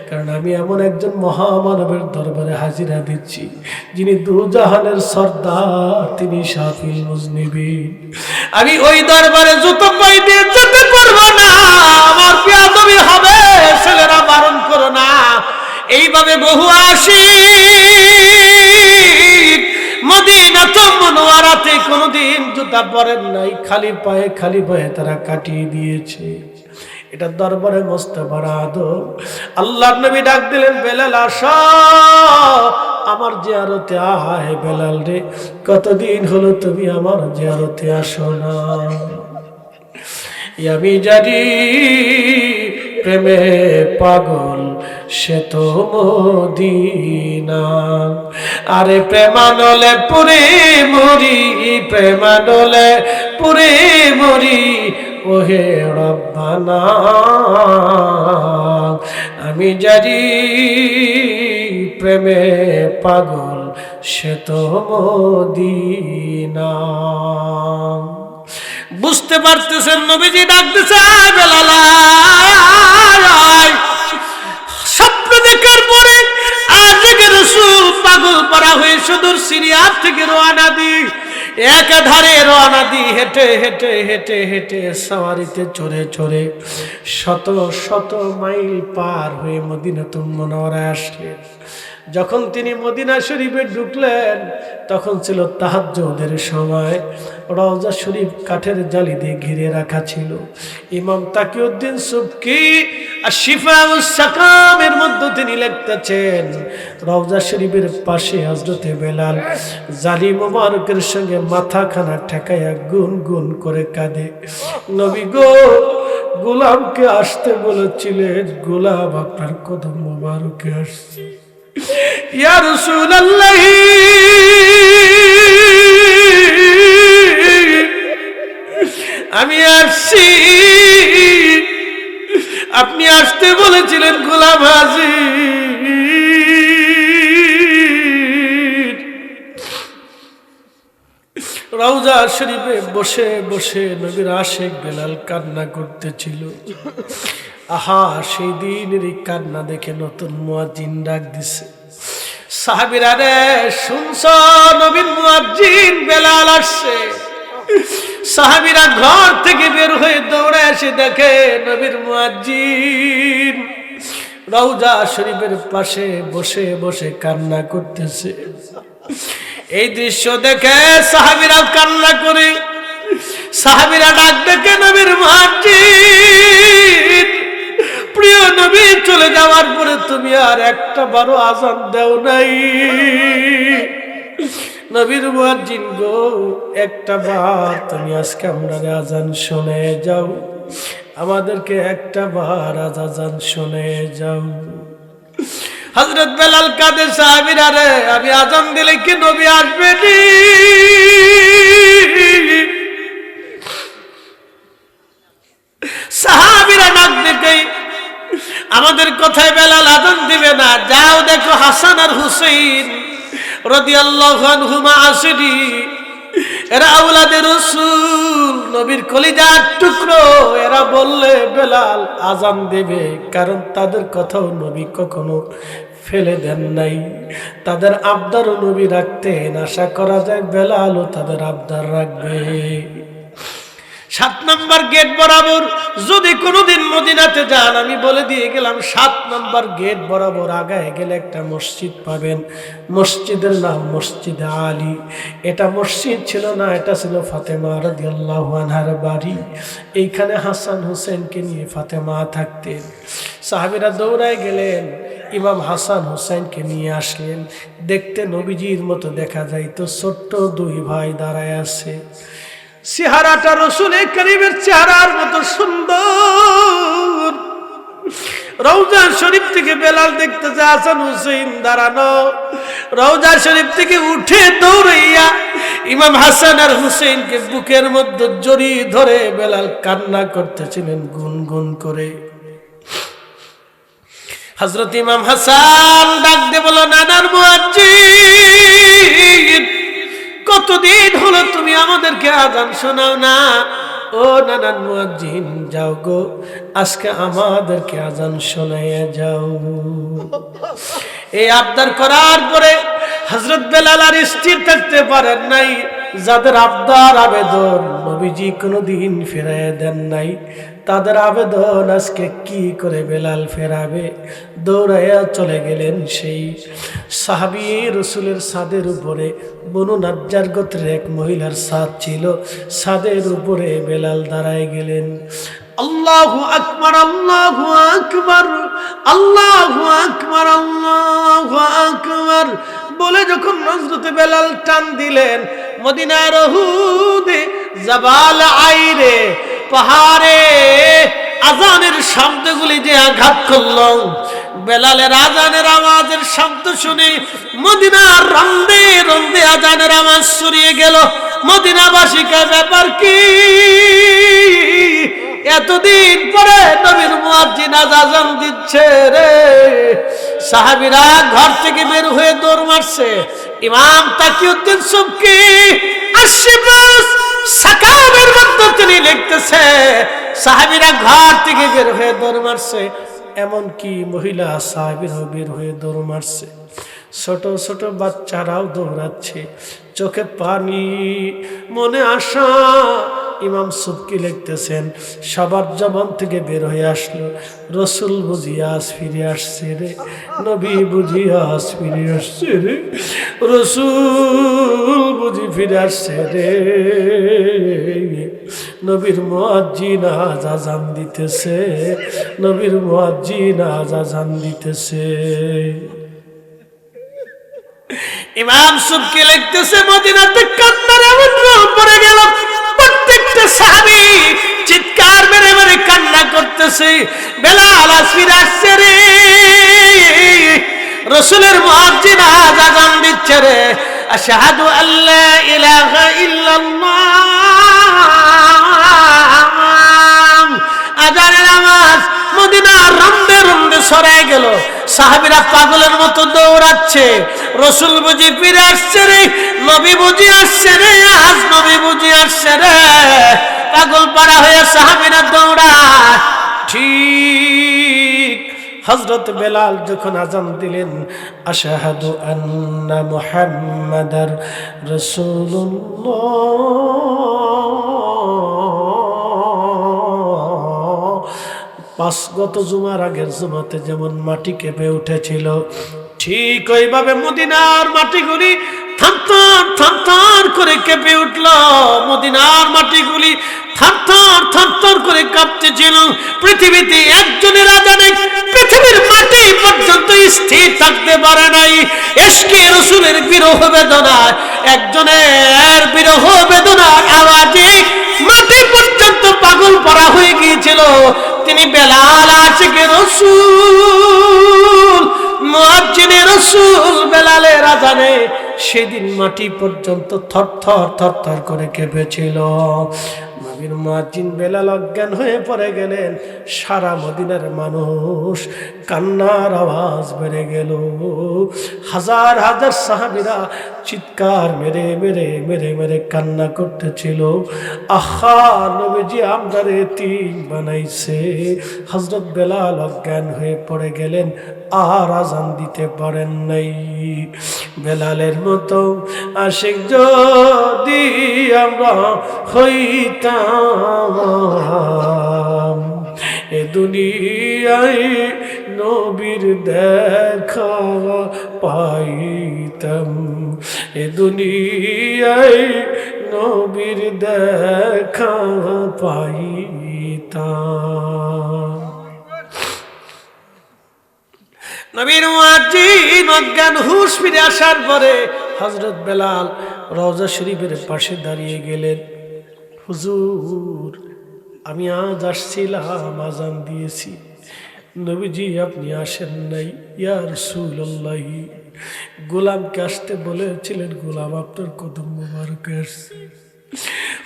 Speaker 1: কারণ আমি এমন একজন মহামানবের দরবারে হাজিরা দিচ্ছি, যিনি দুজাহানের সর্দার, তিনি শাফিল মুজনিবিন। আমি ওই দরবারে জুতো পাই দিয়ে যেতে পারবো না, আমার বেয়াদবি হবে, ছেলেরা বারণ করো না। এইভাবে বহু আশিক মদিনাতুল মুনাওয়ারাতে কোনোদিন জুতা পরেন নাই, খালি পায়ে তারা কাটিয়ে দিয়েছে। এটা দরবারে মোস্তফার আদব। আল্লাহর নবী ডাক দিলেন, বেলাল আসো, আমার জিয়ারতে আয়। বেলাল রে, কতদিন হলো তুমি আমার জিয়ারতে আসো না? আমি জানি প্রেমে পাগল সে তো মদিনা, আরে প্রেমানলে পুরে মরি, প্রেমানলে পুরে মরি, ওহে রব্বানা। আমি জানি প্রেমে পাগল সে তো মদিনা। বুঝতে পারতেছেন নবীজি ডাক দিছে, বেলাল স্বপ্ন দেখার পরে আশিকে রাসূল পাগল পারা হয়ে সুদূর সিরিয়া থেকে রওনা দি, একাধারে রওনা দি, হেঁটে হেঁটে হেঁটে হেঁটে সাওয়ারিতে চড়ে চড়ে শত শত মাইল পার হয়ে মদিনাতুল মুনাওয়ারায় আসলেন। যখন তিনি মদিনা শরীফে ঢুকলেন, তখন ছিল তাহাজ্জুদের সময়। রওজা শরীফ কাঠের জালি দিয়ে ঘিরে রাখা ছিল। ইমাম তাকিউদ্দিন সুবকি আশ-শিফাউস সাকামের মধ্যে তিনি লিখতেছেন, রওজা শরীফের পাশে হযরতে বেলাল জালি মুবারকের সঙ্গে মাথাখানা ঠেকাইয়া গুনগুন করে কাঁদে। নবী গো, গোলামকে আসতে বলেছিলেন, গোলাম আপনার কদম মুবারকে আসছে। ইয়া রাসূলুল্লাহ, আমি আসছি, আপনি আসতে বলেছিলেন, গোলাম হাজির। রওজা শরীফে বসে বসে নবীর আশিক বেলাল কান্না করতেছিল। আহা, সেই দিনের এই কান্না দেখে নতুন মুয়াজ্জিন ডাক দিছে, সাহাবীরা রে শুনছো, নবীর মুয়াজ্জিন বেলাল আসছে। সাহাবীরা ঘর থেকে বের হয়ে দৌড়ে এসে দেখে নবীর মুয়াজ্জিন রওজা শরীফের পাশে বসে বসে কান্না করতেছে। এই দৃশ্য দেখে সাহাবীরা কান্না করে, সাহাবীরা ডাক ডেকে নবীর মুয়াজ্জিন, প্রিয় নবী চলে যাওয়ার পরে তুমি আর একটা বারো আযান দাও নাই। নবীর মুয়াজ্জিন গো, একটা বার তুমি আজকে আমরা আযান শুনে যাও, আমাদেরকে একটা বার আযান শুনে যাও। হযরত বেলাল কাঁদে, সাহাবীরা রে, আমি আযান দিলে কি নবী আসবে নি? সাহাবীরা ডাক দেখে, আমাদের কথায় বেলাল আযান দিবে না, যাও দেখো হাসান আর হুসাইন রাদিয়াল্লাহু আনহুমা আসেনি, এরা আওলাদে রাসূল, নবীর কলিজার টুকরো, এরা বললে বেলাল আযান দেবে, কারণ তাদের কথাও নবী কখনো ফেলে দেন নাই, তাদের আবদারও নবী রাখতেন, আশা করা যায় বেলালও তাদের আবদার রাখবে। 7 নম্বর গেট বরাবর যদি কোনোদিন মদিনাতে যান, আমি বলে দিয়ে গেলাম 7 নম্বর গেট বরাবর আগায় গেলে একটা মসজিদ পাবেন, মসজিদের নাম মসজিদ আলী। এটা মসজিদ ছিল না, এটা ছিল ফাতেমা রাদিয়াল্লাহু আনহার বাড়ি। এইখানে হাসান হুসেনকে নিয়ে ফাতেমা থাকতেন। সাহাবীরা দৌড়ায় গেলেন, ইমাম হাসান হুসাইনকে নিয়ে আসলেন। দেখতে নবীজির মতো দেখা যায়, তো ছোট্ট 2 ভাই দাঁড়ায় আছে। চেহারাটা রাসূল কারীমের চেহারার মতো সুন্দর। রওজা শরীফ থেকে বেলাল দেখতেছে হাসান হুসাইন দাঁড়ানো, রওজা শরীফ থেকে উঠে দৌড়াইয়া ইমাম হাসান আর হুসাইনকে বুকের মধ্যে জড়িয়ে ধরে বেলাল কান্না করতেছিলেন গুনগুন করে। হযরত ইমাম হাসান ডাক দিয়ে বলল, নানার মুয়াজ্জিন, কতদিন হলো তুমি আমাদেরকে আযান শোনাও না? ও নানার মুয়াজ্জিন, যাও গো, আজকে আমাদেরকে আযান শোনাইয়া যাও। এই আবদার করার পরে হযরত বেলাল আর স্থির থাকতে পারেন নাই। যাদের আবদার আবেদন নবীজি কোনোদিন ফেরাইয়া দেন নাই, তাদের আবেদন আজকে কি করে বেলাল ফেরাবে? দৌড়াইয়া চলে গেলেন সেই সাহাবী রাসূলের ছাদের উপরে। বনু নাজ্জার গোত্রের এক মহিলার ছাদ ছিল, ছাদের উপরে বেলাল দাঁড়ায় গেলেন। আল্লাহু আকবার, আল্লাহু আকবার, আল্লাহু আকবার, আল্লাহু আকবার বলে যখন নজরতে বেলাল টান দিলেন, মদিনার উহুদে জাবাল আইরে পাহাড়ে আজানের শব্দগুলি যে আঘাত করলো, বেলালের আজানের আওয়াজের শব্দ শুনে মদিনার রন্দে রন্দে আজানের আওয়াজ ছড়িয়ে গেল। মদিনাবাসীকে ব্যাপার কি? এতদিন পরে নবীর মুয়াজ্জিন আজান দিচ্ছে রে। সাহাবীরা ঘর থেকে বের হয়ে দৌড় মারছে। ইমাম তাকিউদ্দিন সুবকি আশিবাস সাকাবের মধ্যে তিনি লিখতেছে, সাহাবীরা ঘর থেকে বের হয়ে দৌড় মারছে, এমনকি মহিলা সাহাবীরাও বের হয়ে দৌড় মারছে, ছোট ছোট বাচ্চারাও দৌড়াচ্ছে, চোখে পানি, মনে আশা। ইমাম সুবকি লিখতেছেন, সবার জবান থেকে বের হয়ে আসলো, রাসূল বুঝি আজ ফিরে আসছে রে, নবী বুঝি আজ ফিরে আসছে রে, রাসূল বুঝি ফিরে আসছে রে। নবীর মুয়াজ্জিন আজ আযান দিতেছে, নবীর মুয়াজ্জিন আজ আযান দিতেছে। ইমাম সুবকি লিখতেছে, মদিনাতে কান্নার এমন রোল পড়ে গেল, প্রত্যেকটা সাহাবী চিৎকার মেরে মেরে কান্না করতেছে, বেলাল আজ ফিরে আসছে রে, রাসূলের মুয়াজ্জিন আজ আযান দিচ্ছে রে। আশহাদু আল্লা ইলাহা ইল্লাল্লাহ। আযানের আওয়াজ মদিনার রন্দে রন্দে ছড়ায় গেল। সাহাবীরা পাগলের মতো দৌড়াচ্ছে, রাসূল বুঝি ফিরে আসছে রে, নবী বুঝি আসছে রে, আজ নবী বুঝি আসছে রে। পাগল পাড়া হয়ে সাহাবীরা দৌড়ায়। ঠিক হযরত বেলাল যখন আযান দিলেন, আশহাদু আন্না মুহাম্মাদার রাসূলুল্লাহ, গত জুমার আগের জুমাতে যেমন মাটি কেঁপে উঠেছিল, ঠিক ওইভাবে মদিনার মাটিগুলি থরথর থরথর করে কেঁপে উঠল। মদিনার মাটিগুলি থরথর থরথর করে কাঁপতেছিল। পৃথিবীতে একজনের আজানে পৃথিবীর মাটি পর্যন্ত স্থির থাকতে পারে নাই। ইশকে রাসূলের বিরহ বেদনায়, একজনের বিরহ বেদনার আওয়াজে মাটি পর্যন্ত পাগল পড়া হয়ে গিয়েছিল। তিনি বেলাল আশিকে রাসূল, মুয়াজ্জিনে রাসূল বেলালের আজানে সেদিন মাটি পর্যন্ত থরথর থরথর করে কেঁপেছিল। নবীর মুয়াজ্জিন বেলাল অজ্ঞান হয়ে পড়ে গেলেন। সারা মদিনার মানুষ কান্নার আওয়াজ বেড়ে গেল। হাজার হাজার সাহাবীরা চিৎকার মেরে মেরে মেরে মেরে কান্না করতেছিল। আহা, নবীজি আমরারে এতিম বানাইছে। হযরত বেলাল অজ্ঞান হয়ে পড়ে গেলেন, আর আজান দিতে পারেন নাই। বেলালের মতো আশিক যদি আমরা হইতাম, এ দুনিয়ায় নবীর দেখা পাইতাম, এ দুনিয়ায় নবীর দেখা পাইতাম। নবীর মুয়াজ্জিন অজ্ঞান হুঁশ ফিরে আসার পরে হযরত বেলাল রওজা শরীফের পাশে দাঁড়িয়ে গেলেন। হুজুর, আমি আজ আসছিলাম, আজান দিয়েছি, নবীজি আপনি আসেন নাই। ইয়া রাসূলুল্লাহ, গোলামকে আসতে বলেছিলেন, গোলাম আপনার কদম মোবারকে আসছে।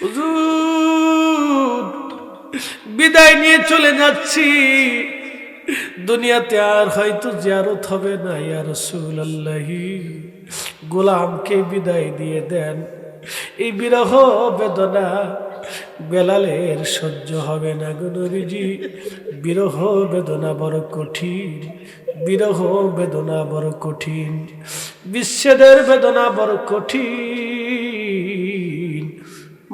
Speaker 1: হুজুর, বিদায় নিয়ে চলে যাচ্ছি, দুনিয়াতে আর হয়তো জিয়ারত হবে না। ইয়া রাসূলুল্লাহ, গোলামকে বিদায় দিয়ে দেন। এই বিরহ বেদনা বেলালের সহ্য হবে না গো নবীজি। বিরহ বেদনা বড় কঠিন, বিরহ বেদনা বড় কঠিন, বিচ্ছেদের বেদনা বড় কঠিন,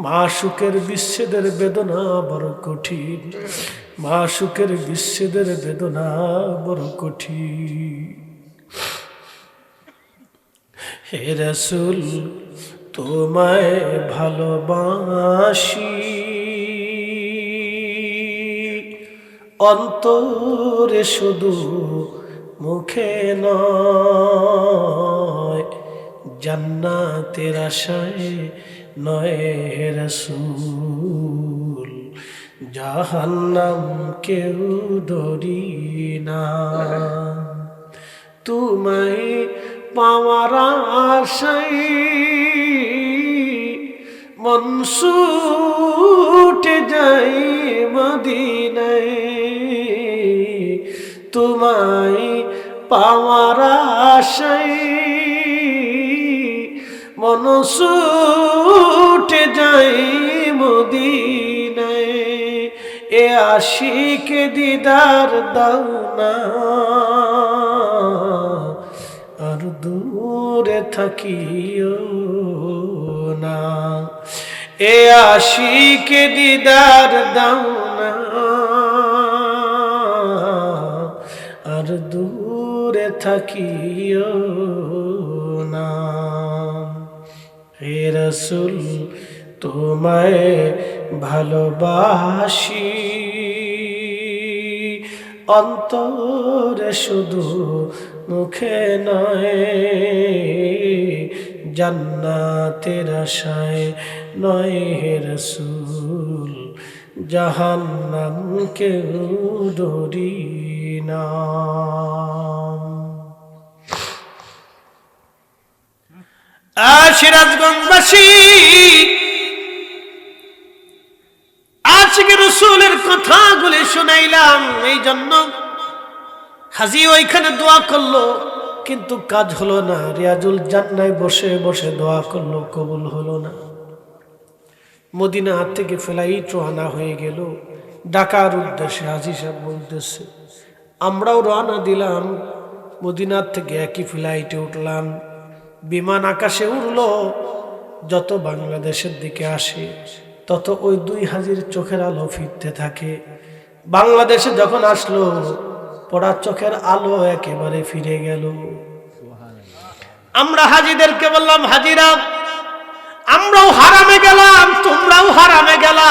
Speaker 1: মাশুকের বিচ্ছেদের বেদনা বড় কঠিন, মাশুকের বিচ্ছেদের বেদনা বড় কঠিন। হে রাসূল, তোমায় ভালোবাসি, অন্তরে শুধু মুখে নয়, জান্নাতের আশায় নয় হে রাসূল, জাহান্নাম কেউ ডরি না। তোমায় পাওয়ার আশায় মন ছুটে যাই মদিনায়, তোমায় পাওয়ার আশায় মন ছুটে যাই মদিনায়। এ আশিক দিদার দাও না, আর দূরে থাকিও না। এ আশিক দিদার দাও না, আর দূরে থাকিও না। হে রাসূল, তোমায় ভালোবাসি, অন্তরে শুধু মুখে নয়, জান্নাতের আশায় নয় হে রাসূল, জাহান্নাম কেউ ডরি না। সিরাজগঞ্জবাসী, আজকে রাসূলের কথাগুলি শুনাইলাম, এই জন্য হাজী ওইখানে দোয়া করলো কিন্তু কাজ হলো না। রিয়াজুল জান্নায় বসে বসে দোয়া করলো, কবুল হলো না। মদিনা থেকে ফ্লাইট রওনা হয়ে গেল ঢাকার উদ্দেশ্যে। হাজী সাহেব বলতেছে, আমরাও রওনা দিলাম মদিনার থেকে, একই ফ্লাইটে উঠলাম। বিমান আকাশে উড়লো, যত বাংলাদেশের দিকে আসে তত ওই দুই হাজির চোখের আলো ফিরতে থাকে। বাংলাদেশে যখন আসলো, পড়ার চোখের আলো একেবারে ফিরে গেল। আমরা হাজিদেরকে বললাম, হাজিরা আমরাও হারামে গেলাম, তোমরাও হারামে গেলা,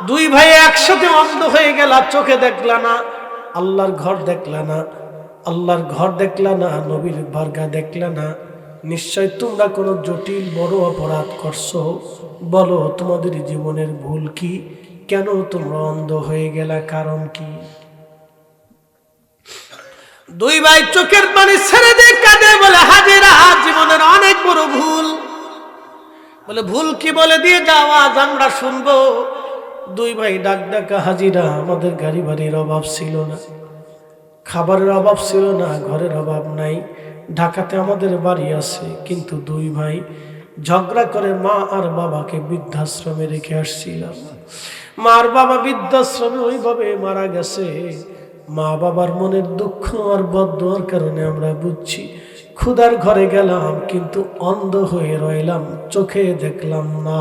Speaker 1: দুই ভাই একসাথে অন্ধ হয়ে গেলা, চোখে দেখলা না, আল্লাহর ঘর দেখলা না, আল্লাহর ঘর দেখলা না, নবীর বারগা দেখলা না, নিশ্চয় তোমরা কোনো জটিল বড় অপরাধ করছো। বলো তোমাদের জীবনের ভুল কি? কেন তোমরা অন্ধ হয়ে গেলা? কারণ কি? দুই ভাই চোখের পানি ছেড়ে দিয়ে কাঁদে, বলে হাজিরা জীবনের অনেক বড় ভুল। বলে ভুল কি? বলে দিয়ে যাও, আজ আমরা শুনবো। দুই ভাই ডাক ডাকা, হাজিরা আমাদের গাড়ি বাড়ির অভাব ছিল না, খাবারের অভাব ছিল না, ঘরের অভাব নাই, ঢাকাতে আমাদের বাড়ি আছে, কিন্তু দুই ভাই ঝগড়া করে মা আর বাবাকে বৃদ্ধাশ্রমে রেখে আসছিলাম। মা আর বাবা বৃদ্ধাশ্রমে ওইভাবে মারা গেছে। মা বাবার মনের দুঃখ আর বদদুয়ার কারণে আমরা বুঝছি, ক্ষুধার ঘরে গেলাম কিন্তু অন্ধ হয়ে রইলাম, চোখে দেখলাম না,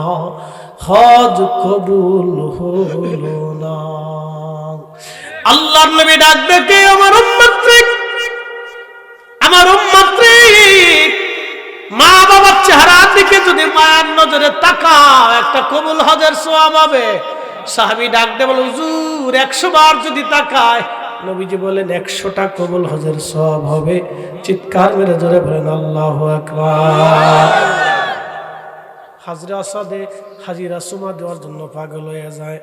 Speaker 1: হজ কবুল হলো না। আল্লাহর নবী ডাক ডেকে, আমার উম্মত রে, মা বাবার চেহারার দিকে যদি মায়ের নজরে তাকাও, একটা কবুল হজের সওয়াব হবে। সাহাবী ডাক দে বলে, হুজুর 100 বার যদি তাকায়, নবীজি বলেন 100টা কবুল হজের সওয়াব হবে। চিৎকার মেরে জোরে বলেন আল্লাহু আকবার। হাজরে আসাদে হাজিরা সুমা দেওয়ার জন্য পাগল হয়ে যায়,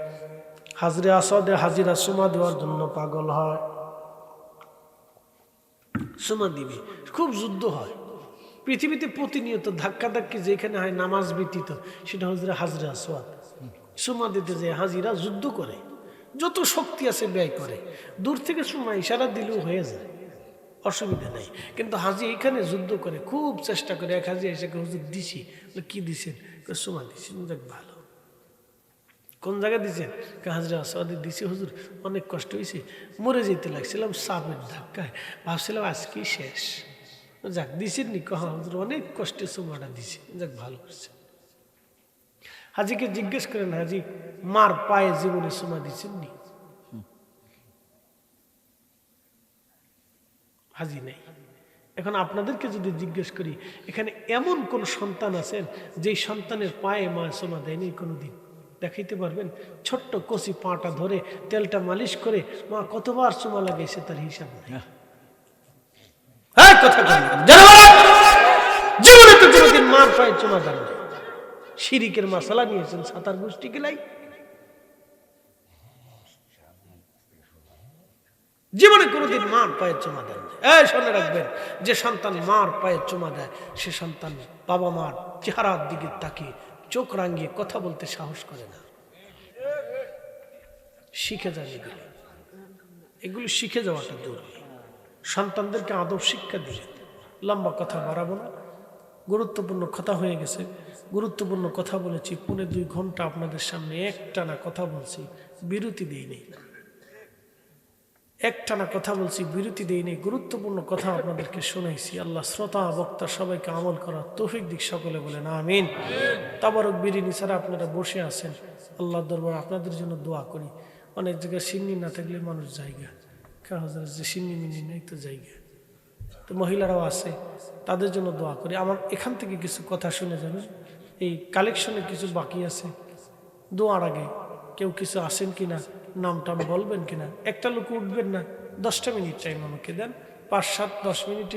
Speaker 1: হাজরে আসাদে হাজিরা সুমা দেওয়ার জন্য পাগল হয়, সুমা দিবে। খুব যুদ্ধ হয় পৃথিবীতে, প্রতিনিয়ত ধাক্কা ধাক্কি যেখানে হয় নামাজ ব্যতীত, সেটা হচ্ছে হাজরে আসওয়াদ। সুমা দিতে যে হাজিরা যুদ্ধ করে, যত শক্তি আছে ব্যয় করে, দূর থেকে সুমা ইশারা দিলেও হয়ে যায়, অসুবিধা নাই। কিন্তু হাজি এখানে যুদ্ধ করে, খুব চেষ্টা করে। এক হাজি এসে হুজুর দিছি, কি দিছেন? সুমা দিছি। দেখ ভালো, কোন জায়গায় দিছেন? হাজরা আসওয়াদে দিছি হুজুর, অনেক কষ্ট হয়েছে, মরে যেতে লাগছিলাম সাপের ধাক্কায়, ভাবছিলাম আজকে শেষ। যাক দিছেন নি? কহা হুজুর অনেক কষ্টে সুমাটা দিছি। যাক ভালো করছে। হাজিকে জিজ্ঞেস করেন, হাজি মার পায়ে জীবনে সুমা দিছেন নি? হাজি নেই। এখন আপনাদেরকে যদি জিজ্ঞেস করি, এখানে এমন কোন সন্তান আছেন যেই সন্তানের পায়ে মা সুমা দেয়নি কোনোদিন? দেখাইতে পারবেন? ছোট্ট কচি পাটা ধরে তেলটা মালিশ করে মা কতবার চুমা লাগাইছে তার হিসাব নেই। জীবনে তো কোনোদিন মার পায়ে চুমা দেন না। শিরিকের মশলা নিয়েছেন সাতার গোষ্ঠী গেলাই, জীবনে কোনোদিন মার পায়ে চুমা দেন না। শুনে রাখবেন, যে সন্তান মার পায়ে চুমা দেয়, সে সন্তান বাবা মার চেহারার দিকে তাকিয়ে চোখ রাঙিয়ে কথা বলতে সাহস করে না। শিখে যান এগুলো শিখে যাওয়াটা জরুরি। সন্তানদেরকে আদব শিক্ষা দিয়ে, লম্বা কথা বাড়াবো না, গুরুত্বপূর্ণ কথা হয়ে গেছে, গুরুত্বপূর্ণ কথা বলেছি, 2.5 ঘন্টা আপনাদের সামনে একটানা কথা বলছি, বিরতি দিই নেই, একটানা কথা বলছি, বিরতি দিই নেই, গুরুত্বপূর্ণ কথা আপনাদেরকে শোনাইছি। আল্লাহ শ্রোতা বক্তা সবাইকে আমল করার তৌফিক দিক, সকলে বলেন আমিন। তাবারক বিরিনি ছাড়া আপনারা বসে আছেন, আল্লাহর দরবারে আপনাদের জন্য দোয়া করি। অনেক জায়গায় সিন্নি না থাকলে মানুষ জায়গা, যে সিন্নি মিনি নেই তো জায়গা, তো মহিলারাও আছে, তাদের জন্য দোয়া করি। আমার এখান থেকে কিছু কথা শুনে যাবেন, এই কালেকশনে কিছু বাকি আছে। দোয়ার আগে কেউ কিছু আসেন কিনা, নাম টাম বলবেন কিনা, একটা লোক উঠবেন না, 10টা মিনিট টাইম আমাকে দেন, 5-7-10 মিনিট